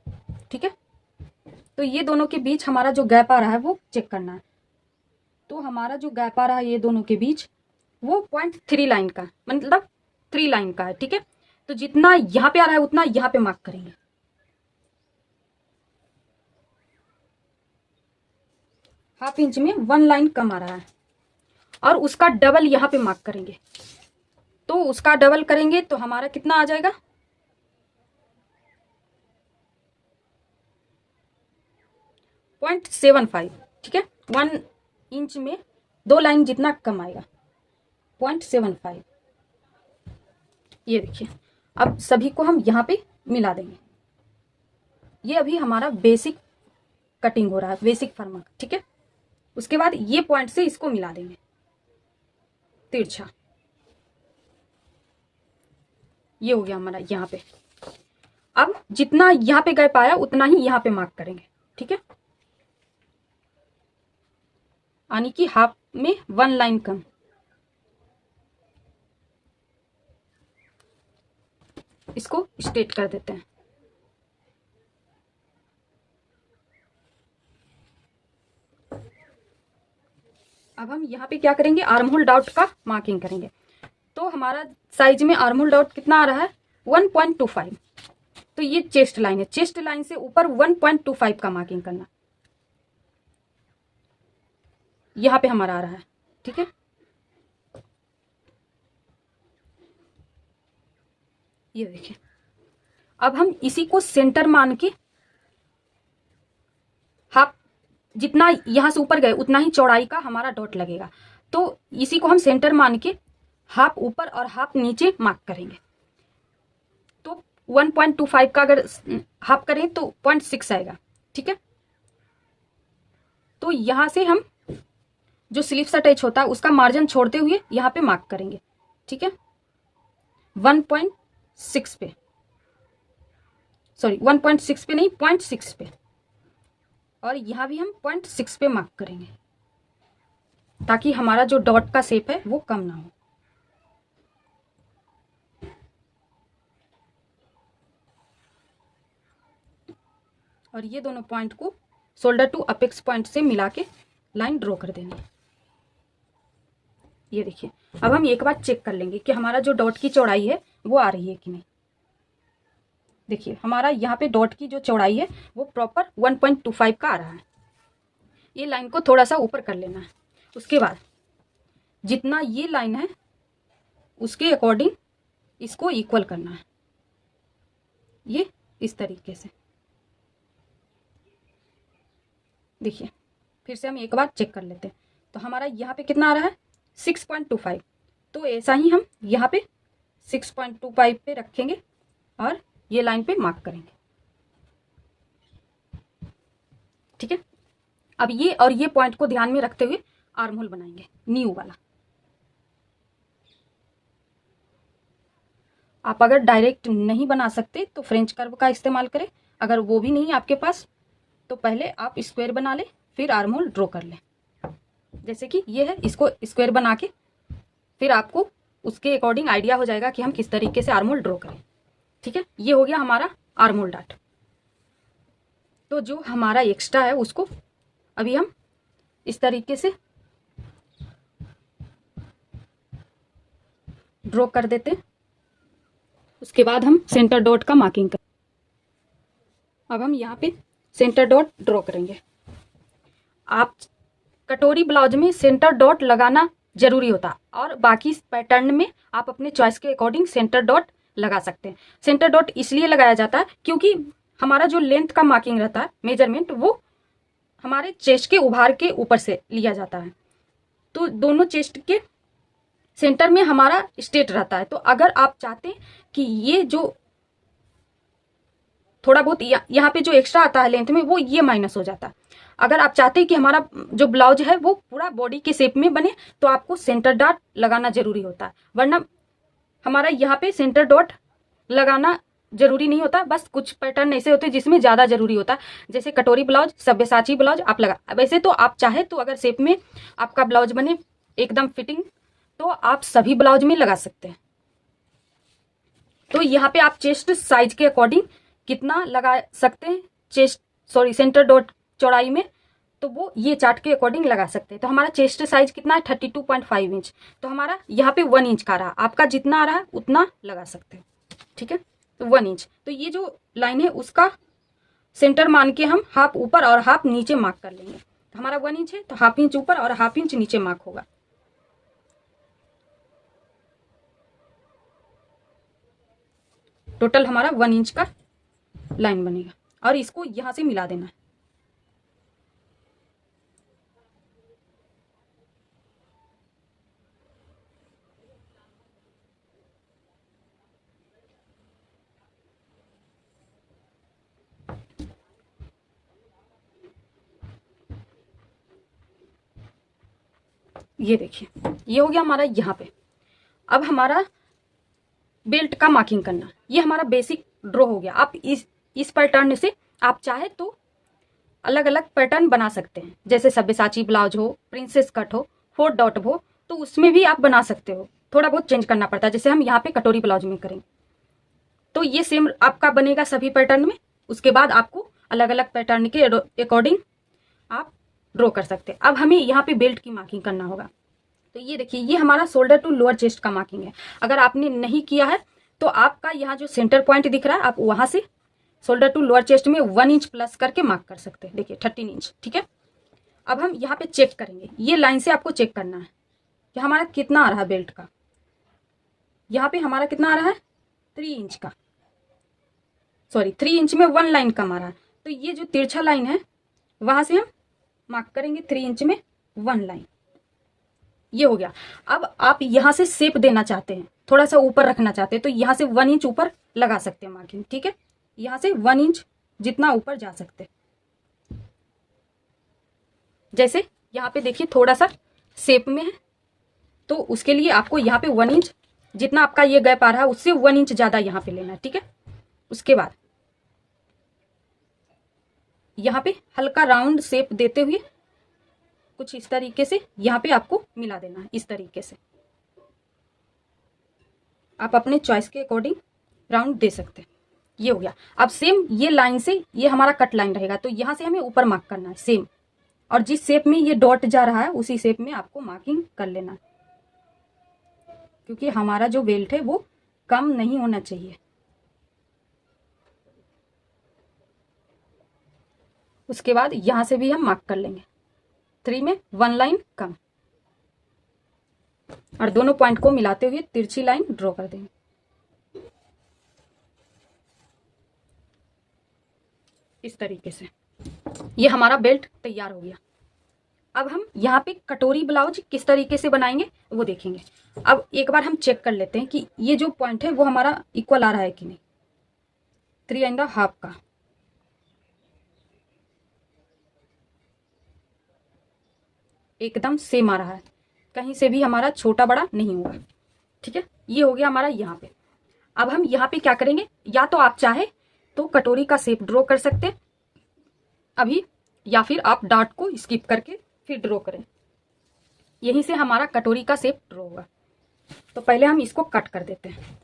ठीक है, तो ये दोनों के बीच हमारा जो गैप आ रहा है वो चेक करना है। तो हमारा जो गैप आ रहा है ये दोनों के बीच वो 0.3 लाइन का, मतलब 3 लाइन का है। ठीक है, तो जितना यहाँ पे आ रहा है उतना यहाँ पे मार्क करेंगे। हाफ इंच में 1 लाइन कम आ रहा है, और उसका डबल यहाँ पे मार्क करेंगे। तो उसका डबल करेंगे तो हमारा कितना आ जाएगा, 0.75। ठीक है, 1 इंच में 2 लाइन जितना कम आएगा, 0.75। ये देखिए, अब सभी को हम यहाँ पे मिला देंगे। ये अभी हमारा बेसिक कटिंग हो रहा है, बेसिक फर्मा। ठीक है, उसके बाद ये पॉइंट से इसको मिला देंगे तिरछा। ये हो गया हमारा यहाँ पे। अब जितना यहाँ पे गैप आया उतना ही यहाँ पे मार्क करेंगे। ठीक है, यानी कि हाफ में 1 लाइन कम। इसको स्ट्रेट कर देते हैं। अब हम यहाँ पे क्या करेंगे, आर्म होल डाउट का मार्किंग करेंगे। तो हमारा साइज में आर्म होल डाउट कितना आ रहा है, 1.25। तो ये चेस्ट लाइन है, चेस्ट लाइन से ऊपर 1.25 का मार्किंग करना, यहाँ पे हमारा आ रहा है। ठीक है, ये देखिए। अब हम इसी को सेंटर मान के हाफ, जितना यहां से ऊपर गए उतना ही चौड़ाई का हमारा डॉट लगेगा। तो इसी को हम सेंटर मान के हाफ ऊपर और हाफ नीचे मार्क करेंगे। तो 1.25 का अगर हाफ करें तो 0.6 आएगा। ठीक है, तो यहां से हम जो स्लीव्स अटैच होता है उसका मार्जिन छोड़ते हुए यहाँ पे मार्क करेंगे। ठीक है, 1.6 पे, सॉरी 1.6 पे नहीं, 0.6 पे, और यहाँ भी हम 0.6 पे मार्क करेंगे ताकि हमारा जो डॉट का शेप है वो कम ना हो। और ये दोनों पॉइंट को शोल्डर टू अपेक्स पॉइंट से मिला के लाइन ड्रॉ कर देनी है। ये देखिए, अब हम एक बार चेक कर लेंगे कि हमारा जो डॉट की चौड़ाई है वो आ रही है कि नहीं। देखिए हमारा यहाँ पे डॉट की जो चौड़ाई है वो प्रॉपर 1.25 का आ रहा है। ये लाइन को थोड़ा सा ऊपर कर लेना है। उसके बाद जितना ये लाइन है उसके अकॉर्डिंग इसको इक्वल करना है, ये इस तरीके से। देखिए फिर से हम एक बार चेक कर लेते हैं। तो हमारा यहाँ पे कितना आ रहा है 6.25। तो ऐसा ही हम यहाँ पे 6.25 पे रखेंगे और ये लाइन पे मार्क करेंगे। ठीक है, अब ये और ये पॉइंट को ध्यान में रखते हुए आर्म होल बनाएंगे न्यू वाला। आप अगर डायरेक्ट नहीं बना सकते तो फ्रेंच कर्व का इस्तेमाल करें। अगर वो भी नहीं आपके पास तो पहले आप स्क्वायर बना ले, फिर आर्म होल ड्रॉ कर लें। जैसे कि ये है, इसको स्क्वायर बना के फिर आपको उसके अकॉर्डिंग आइडिया हो जाएगा कि हम किस तरीके से आर्म होल ड्रॉ करें। ठीक है, ये हो गया हमारा आर्म होल डाट। तो जो हमारा एक्स्ट्रा है उसको अभी हम इस तरीके से ड्रॉ कर देते हैं। उसके बाद हम सेंटर डॉट का मार्किंग करें। अब हम यहाँ पे सेंटर डॉट ड्रॉ करेंगे। आप कटोरी ब्लाउज में सेंटर डॉट लगाना जरूरी होता और बाकी पैटर्न में आप अपने चॉइस के अकॉर्डिंग सेंटर डॉट लगा सकते हैं। सेंटर डॉट इसलिए लगाया जाता है क्योंकि हमारा जो लेंथ का मार्किंग रहता है मेजरमेंट वो हमारे चेस्ट के उभार के ऊपर से लिया जाता है। तो दोनों चेस्ट के सेंटर में हमारा स्ट्रेट रहता है। तो अगर आप चाहते हैं कि ये जो थोड़ा बहुत यहाँ पे जो एक्स्ट्रा आता है लेंथ में वो ये माइनस हो जाता है। अगर आप चाहते हैं कि हमारा जो ब्लाउज है वो पूरा बॉडी के शेप में बने तो आपको सेंटर डॉट लगाना जरूरी होता है, वरना हमारा यहाँ पे सेंटर डॉट लगाना जरूरी नहीं होता। बस कुछ पैटर्न ऐसे होते हैं जिसमें ज्यादा जरूरी होता है, जैसे कटोरी ब्लाउज, सब्यसाची ब्लाउज आप लगा। वैसे तो आप चाहे तो अगर शेप में आपका ब्लाउज बने एकदम फिटिंग तो आप सभी ब्लाउज में लगा सकते हैं। तो यहाँ पे आप चेस्ट साइज के अकॉर्डिंग कितना लगा सकते हैं सेंटर डॉट चौड़ाई में, तो वो ये चार्ट के अकॉर्डिंग लगा सकते हैं। तो हमारा चेस्ट साइज कितना है 32.5 इंच। तो हमारा यहाँ पे 1 इंच का रहा, आपका जितना आ रहा है उतना लगा सकते हैं। ठीक है, तो 1 इंच। तो ये जो लाइन है उसका सेंटर मान के हम हाफ ऊपर और हाफ नीचे मार्क कर लेंगे। तो हमारा 1 इंच है तो हाफ इंच ऊपर और हाफ इंच नीचे मार्क होगा। टोटल हमारा 1 इंच का लाइन बनेगा और इसको यहां से मिला देना है। ये देखिए ये हो गया हमारा यहाँ पे। अब हमारा बेल्ट का मार्किंग करना, ये हमारा बेसिक ड्रॉ हो गया। आप इस पैटर्न से आप चाहे तो अलग अलग पैटर्न बना सकते हैं, जैसे सब्यसाची ब्लाउज हो, प्रिंसेस कट हो, 4 डॉट हो, तो उसमें भी आप बना सकते हो। थोड़ा बहुत चेंज करना पड़ता है, जैसे हम यहाँ पे कटोरी ब्लाउज में करेंगे। तो ये सेम आपका बनेगा सभी पैटर्न में। उसके बाद आपको अलग अलग पैटर्न के अकॉर्डिंग आप ड्रॉ कर सकते हैं। अब हमें यहाँ पे बेल्ट की मार्किंग करना होगा। तो ये देखिए ये हमारा शोल्डर टू लोअर चेस्ट का मार्किंग है। अगर आपने नहीं किया है तो आपका यहाँ जो सेंटर पॉइंट दिख रहा है आप वहां से शोल्डर टू लोअर चेस्ट में 1 इंच प्लस करके मार्क कर सकते हैं। देखिए 13 इंच। ठीक है, अब हम यहाँ पे चेक करेंगे, ये लाइन से आपको चेक करना है कि हमारा कितना आ रहा है बेल्ट का। यहाँ पे हमारा कितना आ रहा है 3 इंच का, सॉरी 3 इंच में 1 लाइन कम आ रहा है। तो ये जो तिरछा लाइन है वहां से हम मार्क करेंगे 3 इंच में 1 लाइन। ये हो गया। अब आप यहां से शेप देना चाहते हैं, थोड़ा सा ऊपर रखना चाहते हैं तो यहां से 1 इंच ऊपर लगा सकते हैं मार्किंग। ठीक है, यहां से 1 इंच जितना ऊपर जा सकते हैं। जैसे यहाँ पे देखिए थोड़ा सा शेप में है तो उसके लिए आपको यहाँ पे 1 इंच जितना आपका ये गैप आ रहा है उससे 1 इंच ज्यादा यहाँ पे लेना है। ठीक है, उसके बाद यहाँ पे हल्का राउंड शेप देते हुए कुछ इस तरीके से यहाँ पे आपको मिला देना है। इस तरीके से आप अपने चॉइस के अकॉर्डिंग राउंड दे सकते हैं। ये हो गया। अब सेम ये लाइन से ये हमारा कट लाइन रहेगा, तो यहाँ से हमें ऊपर मार्क करना है सेम, और जिस शेप में ये डॉट जा रहा है उसी शेप में आपको मार्किंग कर लेना है, क्योंकि हमारा जो बेल्ट है वो कम नहीं होना चाहिए। उसके बाद यहाँ से भी हम मार्क कर लेंगे 3 में 1 लाइन कम, और दोनों पॉइंट को मिलाते हुए तिरछी लाइन ड्रॉ कर देंगे। इस तरीके से ये हमारा बेल्ट तैयार हो गया। अब हम यहाँ पे कटोरी ब्लाउज किस तरीके से बनाएंगे वो देखेंगे। अब एक बार हम चेक कर लेते हैं कि ये जो पॉइंट है वो हमारा इक्वल आ रहा है कि नहीं। 3.5 का एकदम सेम आ रहा है, कहीं से भी हमारा छोटा बड़ा नहीं हुआ। ठीक है, ये हो गया हमारा यहाँ पे। अब हम यहाँ पे क्या करेंगे, या तो आप चाहे तो कटोरी का शेप ड्रॉ कर सकते हैं अभी, या फिर आप डार्ट को स्किप करके फिर ड्रॉ करें। यहीं से हमारा कटोरी का शेप ड्रॉ होगा। तो पहले हम इसको कट कर देते हैं।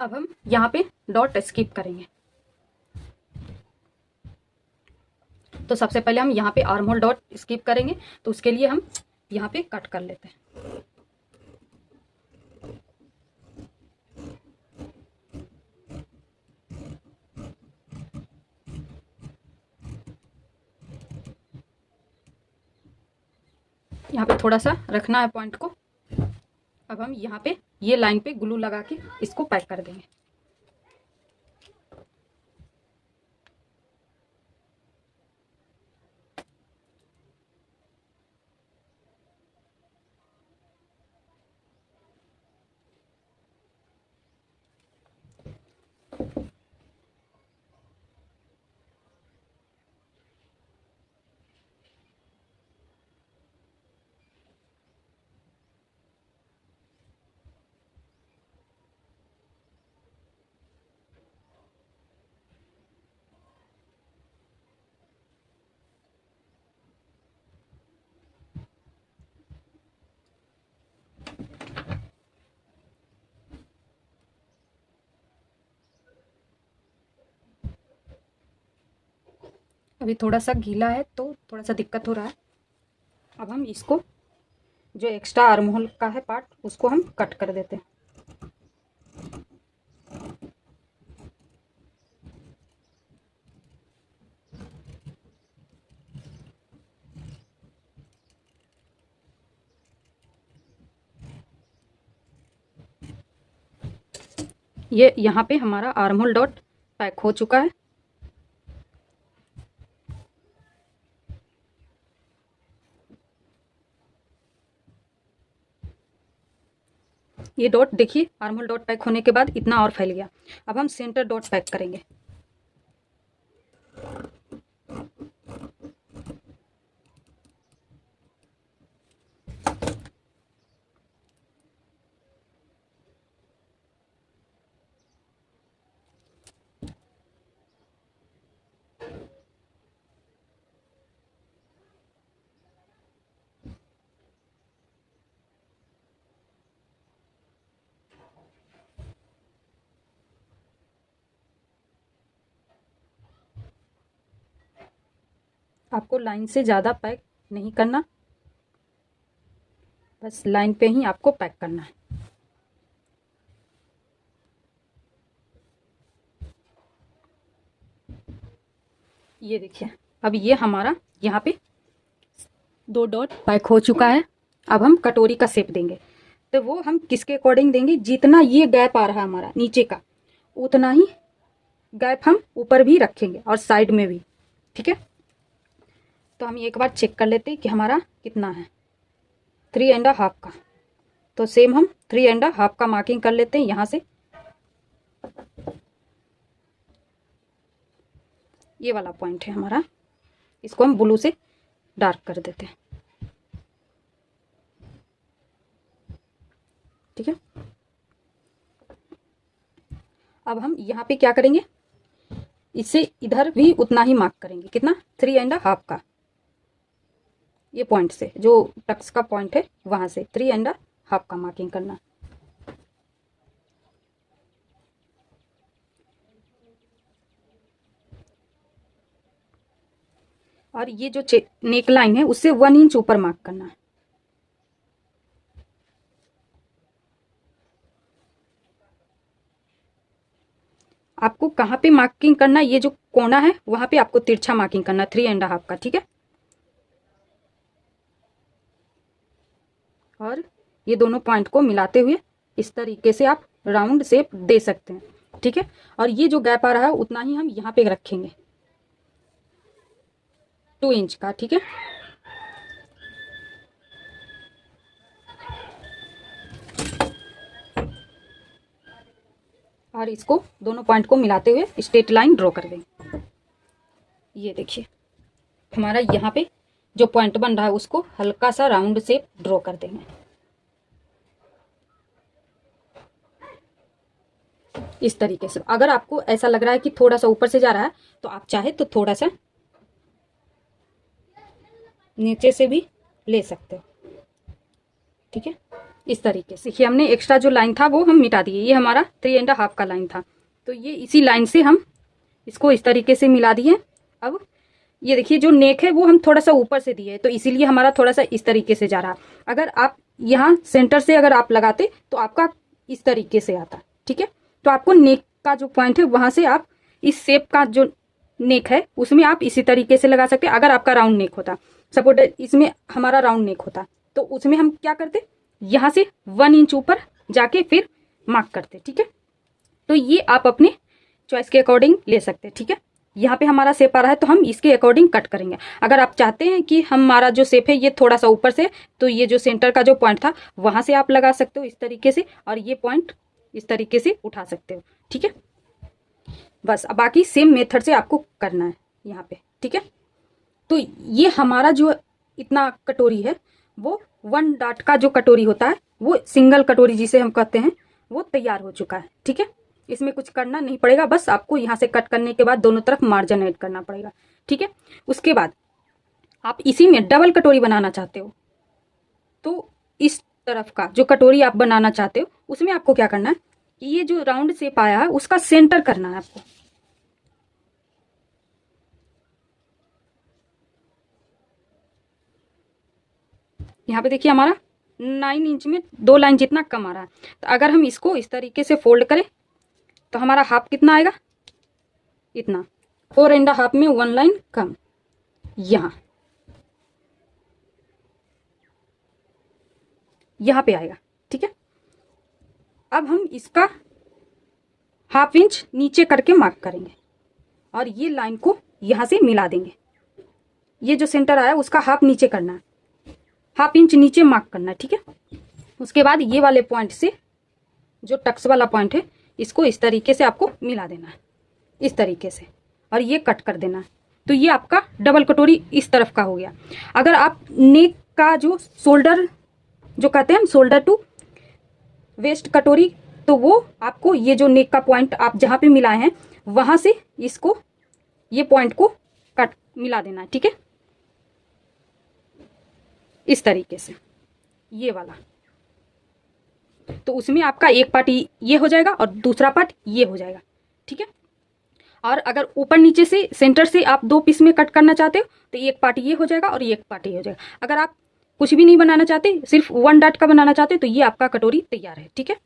अब हम यहाँ पे डॉट स्किप करेंगे। तो सबसे पहले हम यहाँ पे आर्म होल डॉट स्किप करेंगे, तो उसके लिए हम यहाँ पे कट कर लेते हैं। यहाँ पे थोड़ा सा रखना है पॉइंट को। अब हम यहाँ पे ये लाइन पे ग्लू लगा के इसको पैक कर देंगे। अभी थोड़ा सा गीला है तो थोड़ा सा दिक्कत हो रहा है। अब हम इसको जो एक्स्ट्रा आर्म होल का है पार्ट उसको हम कट कर देते हैं। ये यहाँ पे हमारा आर्म होल डॉट पैक हो चुका है। ये डॉट देखिए, आर्म होल डॉट पैक होने के बाद इतना और फैल गया। अब हम सेंटर डॉट पैक करेंगे। आपको लाइन से ज़्यादा पैक नहीं करना, बस लाइन पे ही आपको पैक करना है। ये देखिए, अब ये हमारा यहाँ पे 2 डॉट पैक हो चुका है। अब हम कटोरी का शेप देंगे, तो वो हम किसके अकॉर्डिंग देंगे, जितना ये गैप आ रहा है हमारा नीचे का, उतना ही गैप हम ऊपर भी रखेंगे और साइड में भी। ठीक है, तो हम एक बार चेक कर लेते हैं कि हमारा कितना है, 3.5 का। तो सेम हम 3.5 का मार्किंग कर लेते हैं यहाँ से। ये वाला पॉइंट है हमारा, इसको हम ब्लू से डार्क कर देते हैं। ठीक है, अब हम यहाँ पे क्या करेंगे, इससे इधर भी उतना ही मार्क करेंगे। कितना, 3.5 का। ये पॉइंट से, जो टक्स का पॉइंट है वहां से 3.5 का मार्किंग करना। और ये जो नेक लाइन है उससे 1 इंच ऊपर मार्क करना है। आपको कहाँ पे मार्किंग करना है, ये जो कोना है वहां पे आपको तिरछा मार्किंग करना, 3.5 का। ठीक है, और ये दोनों पॉइंट को मिलाते हुए इस तरीके से आप राउंड शेप दे सकते हैं। ठीक है, और ये जो गैप आ रहा है उतना ही हम यहाँ पे रखेंगे, 2 इंच का। ठीक है, और इसको दोनों पॉइंट को मिलाते हुए स्ट्रेट लाइन ड्रॉ कर देंगे। ये देखिए, हमारा यहाँ पे जो पॉइंट बन रहा है उसको हल्का सा राउंड शेप ड्रॉ कर देंगे इस तरीके से। अगर आपको ऐसा लग रहा है कि थोड़ा सा ऊपर से जा रहा है तो आप चाहे तो थोड़ा सा नीचे से भी ले सकते हो। ठीक है, इस तरीके से। देखिए, हमने एक्स्ट्रा जो लाइन था वो हम मिटा दिए। ये हमारा 3.5 का लाइन था, तो ये इसी लाइन से हम इसको इस तरीके से मिला दिए। अब ये देखिए, जो नेक है वो हम थोड़ा सा ऊपर से दिए, तो इसीलिए हमारा थोड़ा सा इस तरीके से जा रहा। अगर आप यहाँ सेंटर से अगर आप लगाते तो आपका इस तरीके से आता। ठीक है, तो आपको नेक का जो पॉइंट है वहां से आप इस शेप का जो नेक है उसमें आप इसी तरीके से लगा सकते। अगर आपका राउंड नेक होता, सपोज इसमें हमारा राउंड नेक होता, तो उसमें हम क्या करते, यहाँ से 1 इंच ऊपर जाके फिर मार्क करते। ठीक है, तो ये आप अपने चॉइस के अकॉर्डिंग ले सकते। ठीक है, यहाँ पे हमारा शेप आ रहा है तो हम इसके अकॉर्डिंग कट करेंगे। अगर आप चाहते हैं कि हमारा जो शेप है ये थोड़ा सा ऊपर से, तो ये जो सेंटर का जो पॉइंट था वहां से आप लगा सकते हो इस तरीके से, और ये पॉइंट इस तरीके से उठा सकते हो। ठीक है, बस अब बाकी सेम मेथड से आपको करना है यहाँ पे। ठीक है, तो ये हमारा जो इतना कटोरी है वो 1 डॉट का जो कटोरी होता है, वो सिंगल कटोरी जिसे हम कहते हैं, वो तैयार हो चुका है। ठीक है, इसमें कुछ करना नहीं पड़ेगा, बस आपको यहाँ से कट करने के बाद दोनों तरफ मार्जिन ऐड करना पड़ेगा। ठीक है, उसके बाद आप इसी में डबल कटोरी बनाना चाहते हो, तो इस तरफ का जो कटोरी आप बनाना चाहते हो उसमें आपको क्या करना है, ये जो राउंड शेप आया है उसका सेंटर करना है आपको। यहाँ पे देखिए, हमारा 9 इंच में 2 लाइन जितना कम आ रहा है। तो अगर हम इसको इस तरीके से फोल्ड करें तो हमारा हाफ कितना आएगा, इतना। 4.5 में 1 लाइन कम यहाँ पे आएगा। ठीक है, अब हम इसका ½ इंच नीचे करके मार्क करेंगे और ये लाइन को यहाँ से मिला देंगे। ये जो सेंटर आया उसका हाफ नीचे करना है, ½ इंच नीचे मार्क करना है। ठीक है, उसके बाद ये वाले पॉइंट से जो टक्स वाला पॉइंट है इसको इस तरीके से आपको मिला देना है, इस तरीके से, और ये कट कर देना है। तो ये आपका डबल कटोरी इस तरफ का हो गया। अगर आप नेक का जो शोल्डर, जो कहते हैं हम शोल्डर टू वेस्ट कटोरी, तो वो आपको ये जो नेक का पॉइंट आप जहाँ पे मिलाए हैं वहां से इसको, ये पॉइंट को कट मिला देना है, ठीक है, इस तरीके से, ये वाला। तो उसमें आपका एक पार्ट ये हो जाएगा और दूसरा पार्ट ये हो जाएगा, ठीक है। और अगर ऊपर नीचे से सेंटर से आप 2 पीस में कट करना चाहते हो तो एक पार्ट ये हो जाएगा और एक पार्ट ये हो जाएगा। अगर आप कुछ भी नहीं बनाना चाहते, सिर्फ 1 डॉट का बनाना चाहते तो ये आपका कटोरी तैयार है, ठीक है,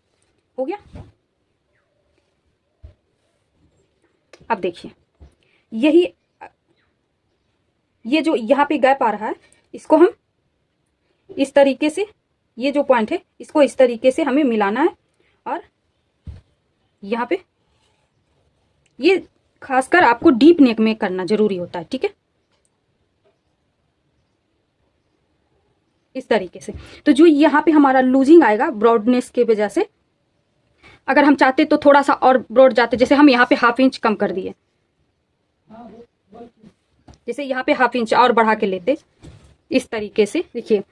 हो गया। अब देखिए, यही ये जो यहाँ पे गैप आ रहा है, इसको हम इस तरीके से, ये जो पॉइंट है इसको इस तरीके से हमें मिलाना है। और यहाँ पे ये खासकर आपको डीप नेक में करना जरूरी होता है, ठीक है, इस तरीके से। तो जो यहाँ पे हमारा लूजिंग आएगा ब्रॉडनेस के वजह से, अगर हम चाहते तो थोड़ा सा और ब्रॉड जाते, जैसे हम यहाँ पे 1/2 इंच कम कर दिए, जैसे यहाँ पे 1/2 इंच और बढ़ा के लेते इस तरीके से। देखिए,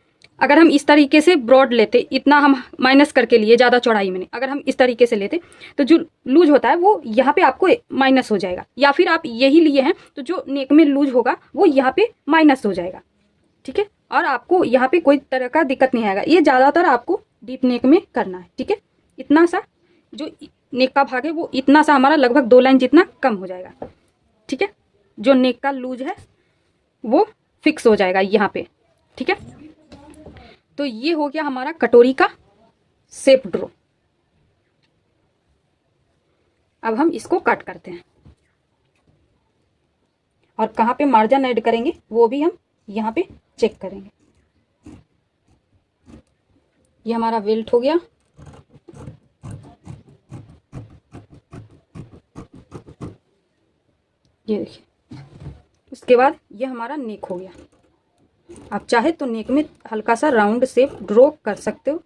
अगर हम इस तरीके से ब्रॉड लेते, इतना हम माइनस करके लिए ज़्यादा चौड़ाई में नहीं, अगर हम इस तरीके से लेते तो जो लूज होता है वो यहाँ पे आपको माइनस हो जाएगा। या फिर आप यही लिए हैं तो जो नेक में लूज होगा वो यहाँ पे माइनस हो जाएगा, ठीक है, और आपको यहाँ पे कोई तरह का दिक्कत नहीं आएगा। ये ज़्यादातर आपको डीप नेक में करना है, ठीक है। इतना सा जो नेक का भाग है वो इतना सा हमारा लगभग 2 लाइन जितना कम हो जाएगा, ठीक है। जो नेक का लूज है वो फिक्स हो जाएगा यहाँ पे, ठीक है। तो ये हो गया हमारा कटोरी का शेप ड्रॉ। अब हम इसको कट करते हैं और कहाँ पे मार्जिन ऐड करेंगे वो भी हम यहाँ पे चेक करेंगे। ये हमारा वेल्ट हो गया। ये देखिए, उसके बाद ये हमारा नेक हो गया। आप चाहे तो नेक में हल्का सा राउंड शेप ड्रॉ कर सकते हो।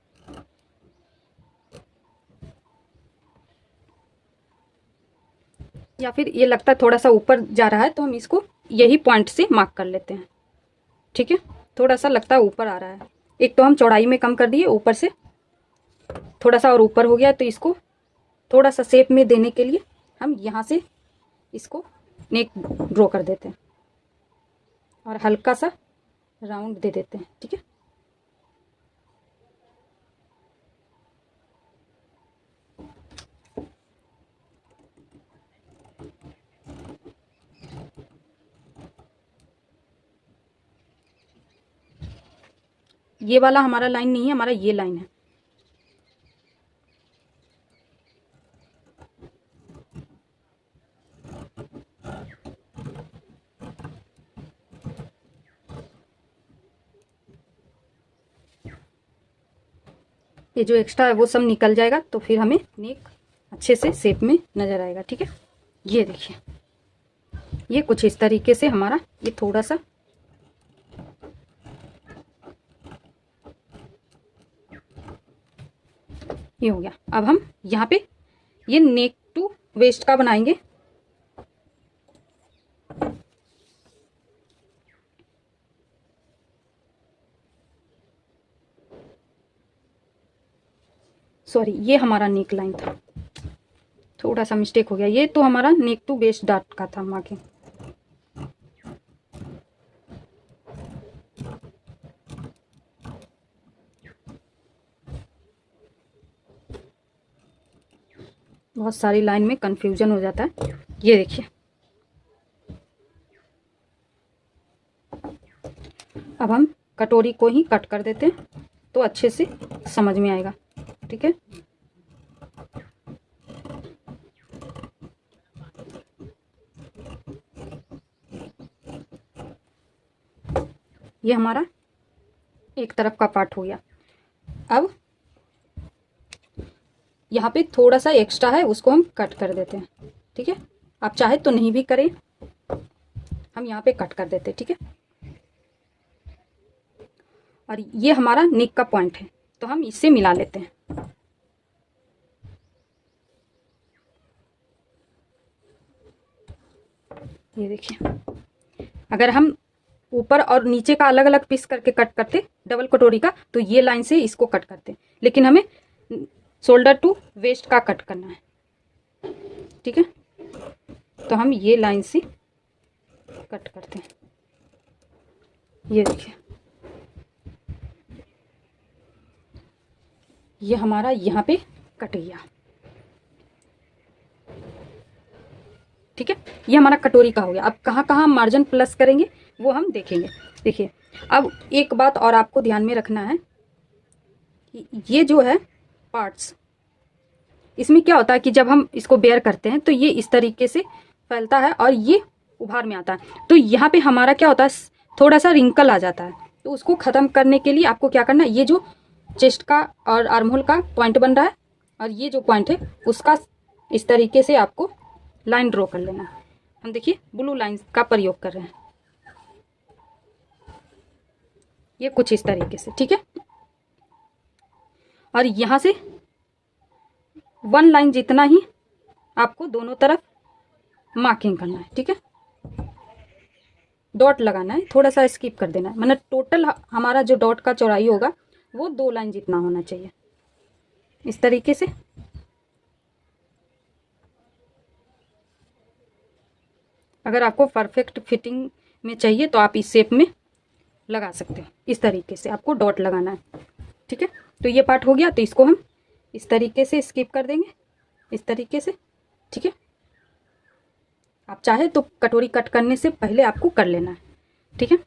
या फिर ये लगता है थोड़ा सा ऊपर जा रहा है तो हम इसको यही पॉइंट से मार्क कर लेते हैं, ठीक है। थोड़ा सा लगता है ऊपर आ रहा है, एक तो हम चौड़ाई में कम कर दिए, ऊपर से थोड़ा सा और ऊपर हो गया, तो इसको थोड़ा सा शेप में देने के लिए हम यहाँ से इसको नेक ड्रॉ कर देते हैं और हल्का सा राउंड दे देते हैं, ठीक है। ये वाला हमारा लाइन नहीं है, हमारा ये लाइन है। ये जो एक्स्ट्रा है वो सब निकल जाएगा, तो फिर हमें नेक अच्छे से शेप में नजर आएगा, ठीक है। ये देखिए, ये कुछ इस तरीके से हमारा ये थोड़ा सा ये हो गया। अब हम यहाँ पे ये नेक टू वेस्ट का बनाएंगे। सॉरी, ये हमारा नेक लाइन था, थोड़ा सा मिस्टेक हो गया। ये तो हमारा नेक टू वेस्ट डॉट का था मार्किंग। बहुत सारी लाइन में कंफ्यूजन हो जाता है। ये देखिए, अब हम कटोरी को ही कट कर देते हैं तो अच्छे से समझ में आएगा, ठीक है। ये हमारा एक तरफ का पार्ट हो गया। अब यहाँ पे थोड़ा सा एक्स्ट्रा है, उसको हम कट कर देते हैं, ठीक है। आप चाहे तो नहीं भी करें, हम यहाँ पे कट कर देते हैं, ठीक है। और ये हमारा नेक का पॉइंट है तो हम इससे मिला लेते हैं। ये देखिए, अगर हम ऊपर और नीचे का अलग अलग पीस करके कट करते डबल कटोरी का, तो ये लाइन से इसको कट करते, लेकिन हमें शोल्डर टू वेस्ट का कट करना है। ठीक है, तो हम ये लाइन से कट करते हैं। ये देखिए, ये हमारा यहाँ पे कट गया। ठीक है, ये हमारा कटोरी का हो गया। अब कहाँ कहाँ मार्जिन प्लस करेंगे वो हम देखेंगे। देखिए, अब एक बात और आपको ध्यान में रखना है कि ये जो है पार्ट्स, इसमें क्या होता है कि जब हम इसको बेयर करते हैं तो ये इस तरीके से फैलता है और ये उभार में आता है। तो यहाँ पे हमारा क्या होता है, थोड़ा सा रिंकल आ जाता है। तो उसको ख़त्म करने के लिए आपको क्या करना है, ये जो चेस्ट का और आर्महोल का पॉइंट बन रहा है और ये जो पॉइंट है उसका इस तरीके से आपको लाइन ड्रॉ कर लेना है। हम देखिए ब्लू लाइन का प्रयोग कर रहे हैं, ये कुछ इस तरीके से। ठीक है, और यहाँ से 1 लाइन जितना ही आपको दोनों तरफ मार्किंग करना है। ठीक है, डॉट लगाना है, थोड़ा सा स्किप कर देना है, मतलब टोटल हमारा जो डॉट का चौड़ाई होगा वो 2 लाइन जितना होना चाहिए, इस तरीके से। अगर आपको परफेक्ट फिटिंग में चाहिए तो आप इस शेप में लगा सकते हो, इस तरीके से आपको डॉट लगाना है। ठीक है, तो ये पार्ट हो गया, तो इसको हम इस तरीके से स्किप कर देंगे, इस तरीके से। ठीक है, आप चाहे तो कटोरी कट करने से पहले आपको कर लेना है। ठीक है,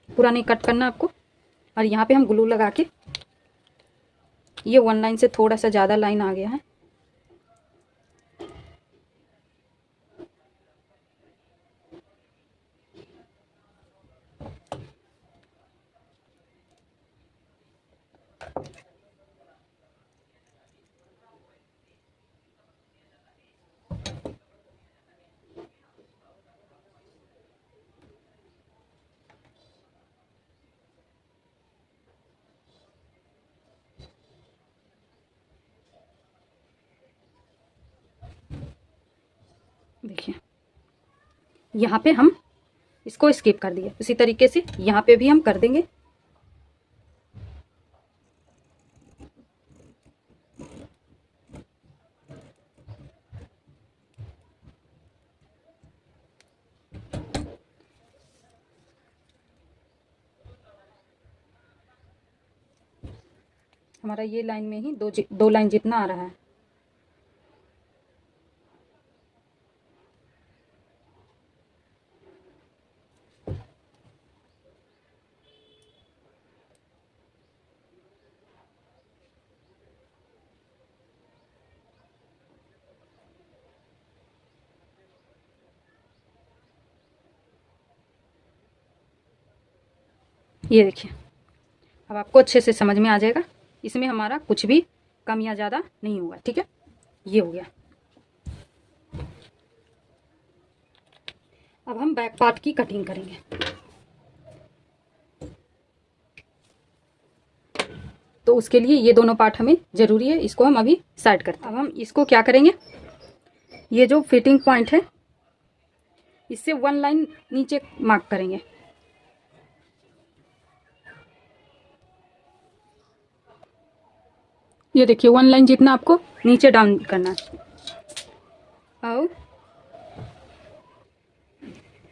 पूरा नहीं कट करना आपको। और यहाँ पे हम ग्लू लगा के, ये 1 लाइन से थोड़ा सा ज़्यादा लाइन आ गया है, देखिए यहाँ पे हम इसको स्किप कर दिए, उसी तरीके से यहाँ पे भी हम कर देंगे। हमारा ये लाइन में ही दो लाइन जितना आ रहा है। ये देखिए, अब आपको अच्छे से समझ में आ जाएगा, इसमें हमारा कुछ भी कम या ज़्यादा नहीं होगा। ठीक है, ये हो गया। अब हम बैक पार्ट की कटिंग करेंगे। तो उसके लिए ये दोनों पार्ट हमें ज़रूरी है, इसको हम अभी साइड करते हैं। अब हम इसको क्या करेंगे, ये जो फिटिंग पॉइंट है इससे 1 लाइन नीचे मार्क करेंगे। ये देखिए 1 लाइन जितना आपको नीचे डाउन करना है। और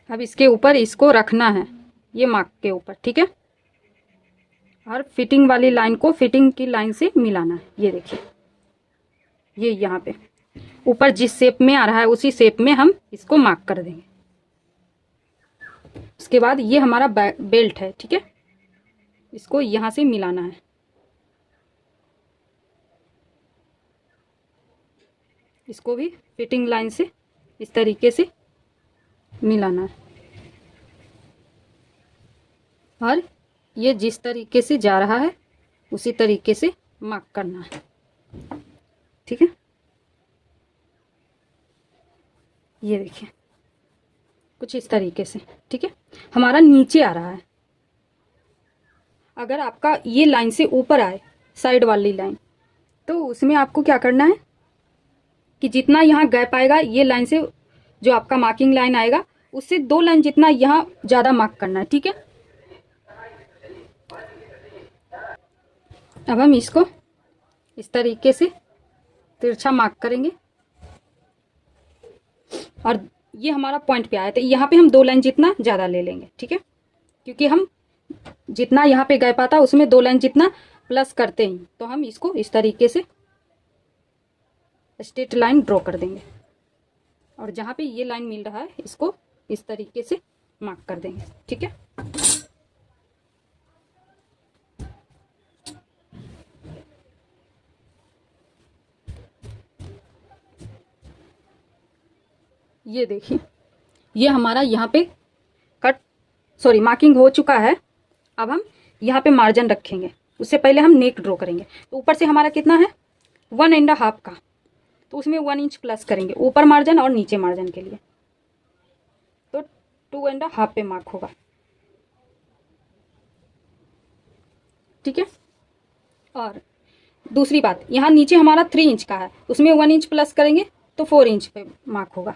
अब इसके ऊपर इसको रखना है, ये मार्क के ऊपर। ठीक है, और फिटिंग वाली लाइन को फिटिंग की लाइन से मिलाना है। ये देखिए, ये यहाँ पे ऊपर जिस शेप में आ रहा है उसी शेप में हम इसको मार्क कर देंगे। उसके बाद ये हमारा बेल्ट है। ठीक है, इसको यहाँ से मिलाना है, इसको भी फिटिंग लाइन से इस तरीके से मिलाना है। और ये जिस तरीके से जा रहा है उसी तरीके से मार्क करना है। ठीक है, ये देखिए कुछ इस तरीके से। ठीक है, हमारा नीचे आ रहा है अगर आपका ये लाइन से ऊपर आए, साइड वाली लाइन, तो उसमें आपको क्या करना है कि जितना यहाँ गैप आएगा ये लाइन से, जो आपका मार्किंग लाइन आएगा उससे 2 लाइन जितना यहाँ ज़्यादा मार्क करना है। ठीक है, अब हम इसको इस तरीके से तिरछा मार्क करेंगे और ये हमारा पॉइंट पे आया, तो यहाँ पे हम 2 लाइन जितना ज़्यादा ले लेंगे। ठीक है, क्योंकि हम जितना यहाँ पे गैप आता है उसमें 2 लाइन जितना प्लस करते हैं, तो हम इसको इस तरीके से स्ट्रेट लाइन ड्रॉ कर देंगे और जहाँ पे ये लाइन मिल रहा है इसको इस तरीके से मार्क कर देंगे। ठीक है, ये देखिए ये हमारा यहाँ पे मार्किंग हो चुका है। अब हम यहाँ पे मार्जिन रखेंगे, उससे पहले हम नेक ड्रॉ करेंगे। तो ऊपर से हमारा कितना है 1.5 का, तो उसमें 1 इंच प्लस करेंगे ऊपर मार्जिन और नीचे मार्जिन के लिए, तो 2.5 पे मार्क होगा। ठीक है, और दूसरी बात, यहाँ नीचे हमारा 3 इंच का है, उसमें 1 इंच प्लस करेंगे तो 4 इंच पे मार्क होगा।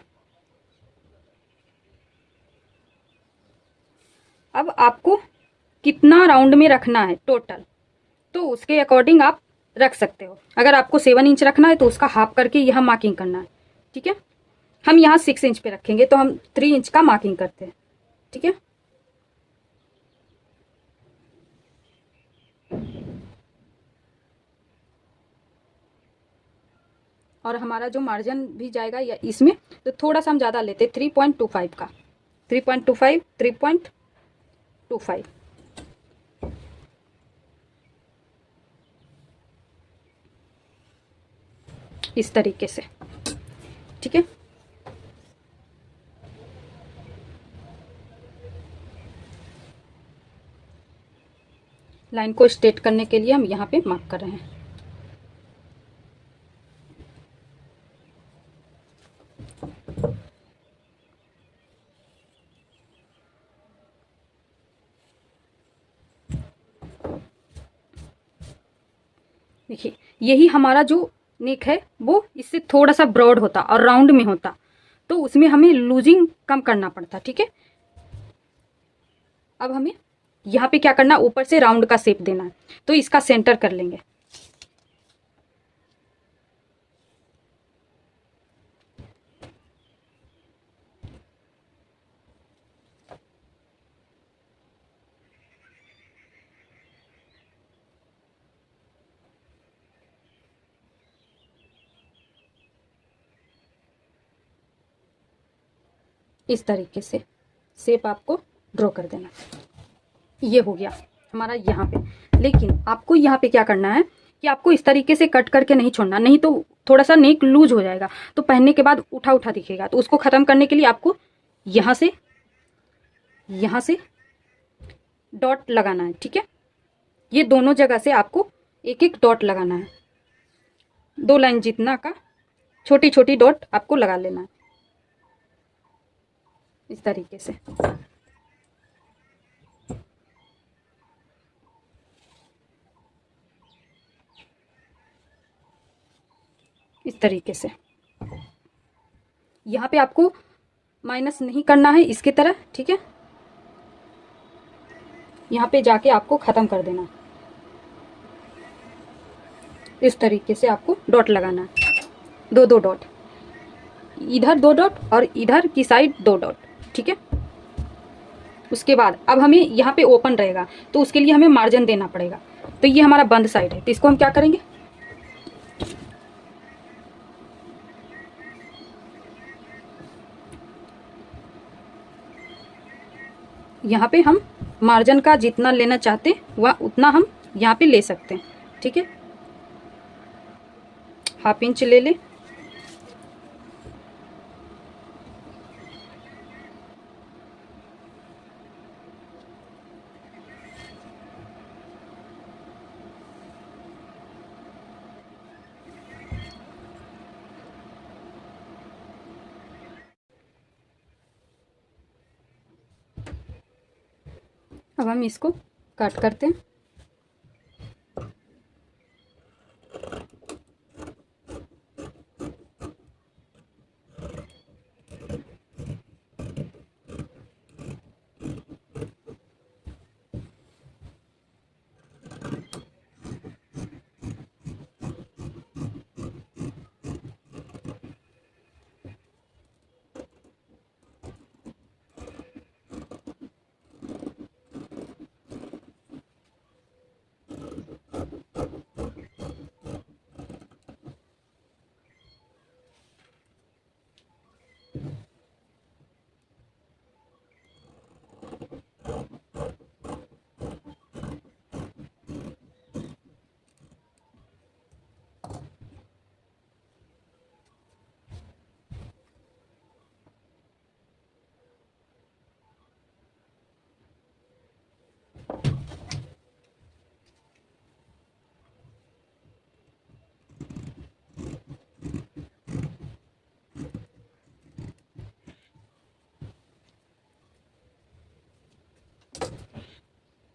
अब आपको कितना राउंड में रखना है टोटल, तो उसके अकॉर्डिंग आप रख सकते हो। अगर आपको 7 इंच रखना है तो उसका हाफ करके यहाँ मार्किंग करना है। ठीक है, हम यहाँ 6 इंच पे रखेंगे तो हम 3 इंच का मार्किंग करते हैं। ठीक है, और हमारा जो मार्जिन भी जाएगा या इसमें, तो थोड़ा सा हम ज़्यादा लेते हैं 3.25 का, 3.25 3.25 इस तरीके से। ठीक है, लाइन को स्ट्रेट करने के लिए हम यहाँ पे मार्क कर रहे हैं। देखिए यही हमारा जो नेक है वो इससे थोड़ा सा ब्रॉड होता और राउंड में होता, तो उसमें हमें लूजिंग कम करना पड़ता। ठीक है, अब हमें यहाँ पे क्या करना, ऊपर से राउंड का शेप देना है, तो इसका सेंटर कर लेंगे। इस तरीके से शेप आपको ड्रॉ कर देना। ये हो गया हमारा यहाँ पे। लेकिन आपको यहाँ पे क्या करना है कि आपको इस तरीके से कट करके नहीं छोड़ना, नहीं तो थोड़ा सा नेक लूज हो जाएगा, तो पहनने के बाद उठा उठा दिखेगा। तो उसको ख़त्म करने के लिए आपको यहाँ से डॉट लगाना है। ठीक है, ये दोनों जगह से आपको एक एक डॉट लगाना है, 2 लाइन जितना का छोटी छोटी डॉट आपको लगा लेना है इस तरीके से। इस तरीके से यहाँ पे आपको माइनस नहीं करना है इसकी तरह। ठीक है, यहाँ पे जाके आपको ख़त्म कर देना। इस तरीके से आपको डॉट लगाना है, 2 डॉट, इधर 2 डॉट और इधर की साइड 2 डॉट। ठीक है, उसके बाद अब हमें यहाँ पे ओपन रहेगा, तो उसके लिए हमें मार्जिन देना पड़ेगा। तो ये हमारा बंद साइड है, तो इसको हम क्या करेंगे, यहाँ पे हम मार्जिन का जितना लेना चाहते हैं वह उतना हम यहाँ पे ले सकते हैं। ठीक है, 1/2 इंच ले ले। अब हम इसको कट करते हैं।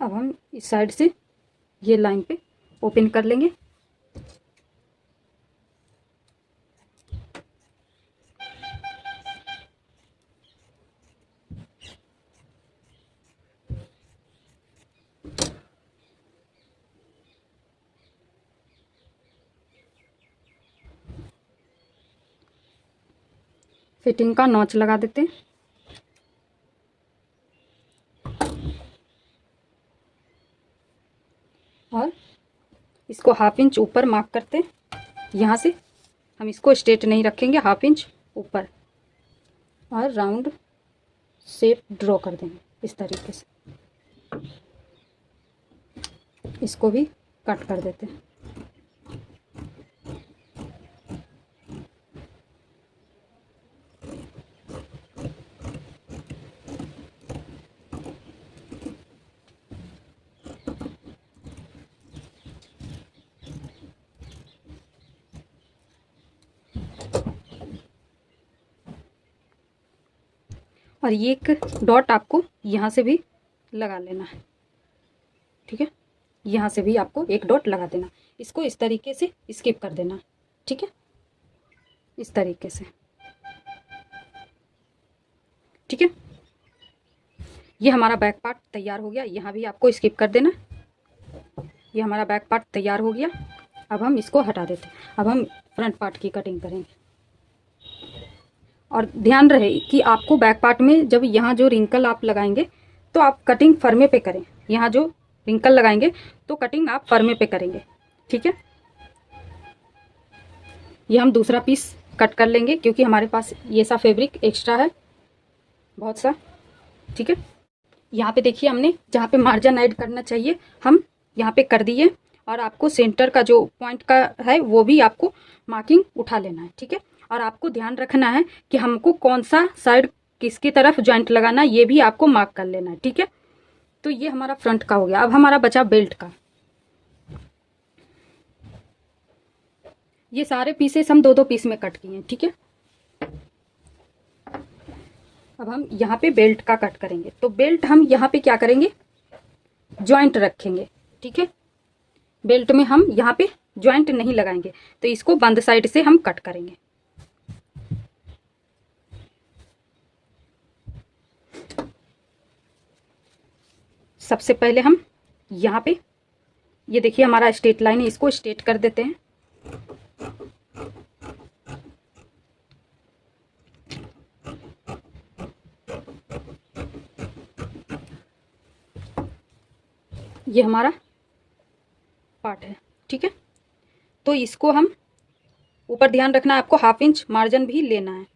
अब हम इस साइड से ये लाइन पे ओपन कर लेंगे। फिटिंग का नॉच लगा देते हैं। और इसको 1/2 इंच ऊपर मार्क करते हैं। यहाँ से हम इसको स्ट्रेट नहीं रखेंगे, 1/2 इंच ऊपर, और राउंड शेप ड्रॉ कर देंगे इस तरीके से। इसको भी कट कर देते हैं। और ये एक डॉट आपको यहाँ से भी लगा लेना है, ठीक है। यहाँ से भी आपको एक डॉट लगा देना। इसको इस तरीके से स्किप कर देना, ठीक है, इस तरीके से, ठीक है। ये हमारा बैक पार्ट तैयार हो गया। यहाँ भी आपको स्किप कर देना। ये हमारा बैक पार्ट तैयार हो गया। अब हम इसको हटा देते हैं। अब हम फ्रंट पार्ट की कटिंग करेंगे। और ध्यान रहे कि आपको बैक पार्ट में जब यहाँ जो रिंकल आप लगाएंगे तो आप कटिंग फरमे पे करें। यहाँ जो रिंकल लगाएंगे तो कटिंग आप फरमे पे करेंगे, ठीक है। ये हम दूसरा पीस कट कर लेंगे क्योंकि हमारे पास ये सा फैब्रिक एक्स्ट्रा है, बहुत सा, ठीक है। यहाँ पे देखिए हमने जहाँ पे मार्जिन ऐड करना चाहिए हम यहाँ पे कर दिए। और आपको सेंटर का जो पॉइंट का है वो भी आपको मार्किंग उठा लेना है, ठीक है। और आपको ध्यान रखना है कि हमको कौन सा साइड किसकी तरफ जॉइंट लगाना है, ये भी आपको मार्क कर लेना है, ठीक है। तो ये हमारा फ्रंट का हो गया। अब हमारा बचा बेल्ट का। ये सारे पीसेस हम 2-2 पीस में कट किए हैं, ठीक है। अब हम यहाँ पे बेल्ट का कट करेंगे। तो बेल्ट हम यहाँ पे क्या करेंगे, जॉइंट रखेंगे, ठीक है। बेल्ट में हम यहाँ पे जॉइंट नहीं लगाएंगे, तो इसको बंद साइड से हम कट करेंगे। सबसे पहले हम यहाँ पे, ये देखिए हमारा स्ट्रेट लाइन है, इसको स्ट्रेट कर देते हैं। ये हमारा पार्ट है, ठीक है। तो इसको हम ऊपर ध्यान रखना है, आपको 1/2 इंच मार्जिन भी लेना है,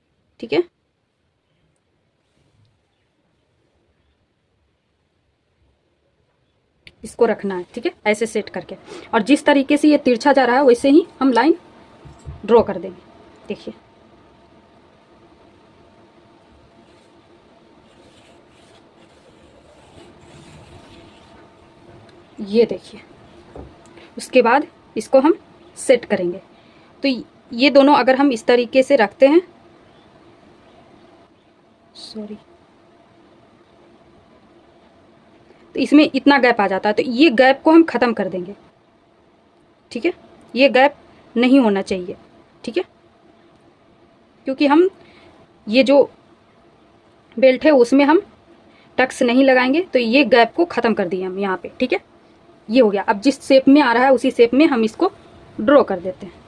ठीक है। इसको रखना है, ठीक है, ऐसे सेट करके। और जिस तरीके से ये तिरछा जा रहा है वैसे ही हम लाइन ड्रॉ कर देंगे। देखिए ये देखिए। उसके बाद इसको हम सेट करेंगे। तो ये दोनों अगर हम इस तरीके से रखते हैं, सॉरी, तो इसमें इतना गैप आ जाता है, तो ये गैप को हम ख़त्म कर देंगे, ठीक है। ये गैप नहीं होना चाहिए, ठीक है, क्योंकि हम ये जो बेल्ट है उसमें हम टक्स नहीं लगाएंगे, तो ये गैप को ख़त्म कर दिए हम यहाँ पे, ठीक है। ये हो गया। अब जिस शेप में आ रहा है उसी शेप में हम इसको ड्रॉ कर देते हैं।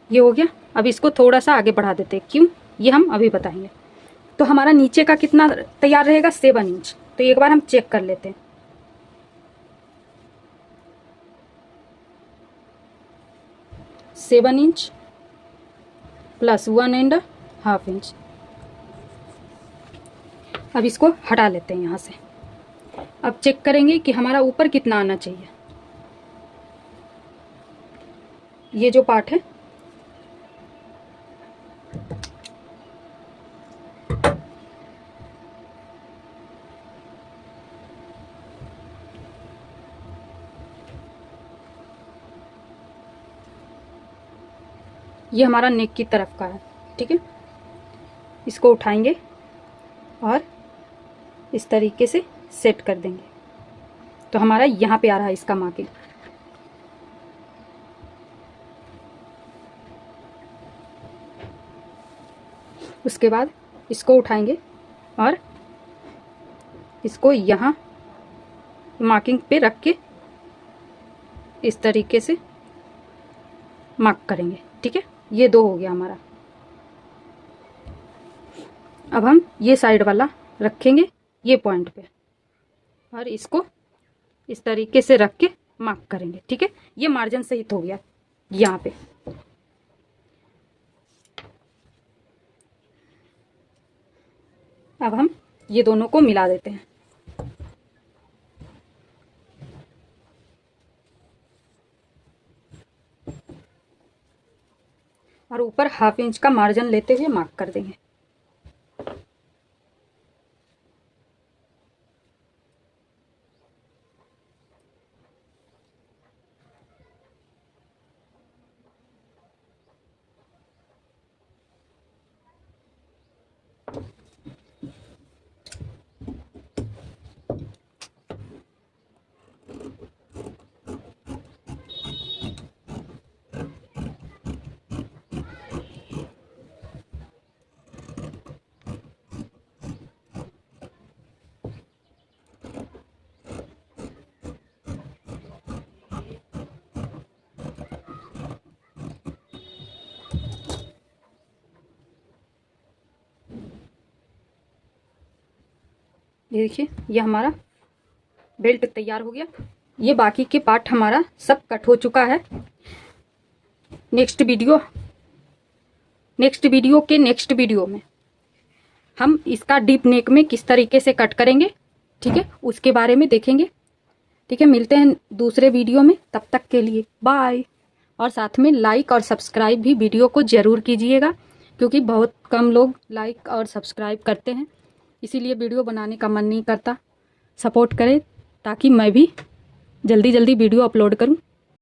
ये हो गया। अब इसको थोड़ा सा आगे बढ़ा देते हैं, क्यों, ये हम अभी बताएंगे। तो हमारा नीचे का कितना तैयार रहेगा, 7 इंच। तो एक बार हम चेक कर लेते हैं। 7 इंच प्लस 1.5 इंच। अब इसको हटा लेते हैं यहाँ से। अब चेक करेंगे कि हमारा ऊपर कितना आना चाहिए। ये जो पार्ट है, ये हमारा नेक की तरफ का है, ठीक है। इसको उठाएंगे और इस तरीके से सेट कर देंगे, तो हमारा यहाँ पे आ रहा है इसका मार्किंग। उसके बाद इसको उठाएंगे और इसको यहाँ मार्किंग पे रख के इस तरीके से मार्क करेंगे, ठीक है। ये 2 हो गया हमारा। अब हम ये साइड वाला रखेंगे ये पॉइंट पे और इसको इस तरीके से रख के मार्क करेंगे, ठीक है। ये मार्जिन सहित हो गया यहाँ पे। अब हम ये दोनों को मिला देते हैं और ऊपर 1/2 इंच का मार्जिन लेते हुए मार्क कर देंगे। ये देखिए, ये हमारा बेल्ट तैयार हो गया। ये बाकी के पार्ट हमारा सब कट हो चुका है। नेक्स्ट वीडियो में हम इसका डीप नेक में किस तरीके से कट करेंगे, ठीक है, उसके बारे में देखेंगे, ठीक है। मिलते हैं दूसरे वीडियो में, तब तक के लिए बाय। और साथ में लाइक और सब्सक्राइब भी वीडियो को ज़रूर कीजिएगा, क्योंकि बहुत कम लोग लाइक और सब्सक्राइब करते हैं, इसीलिए वीडियो बनाने का मन नहीं करता। सपोर्ट करें ताकि मैं भी जल्दी वीडियो अपलोड करूं।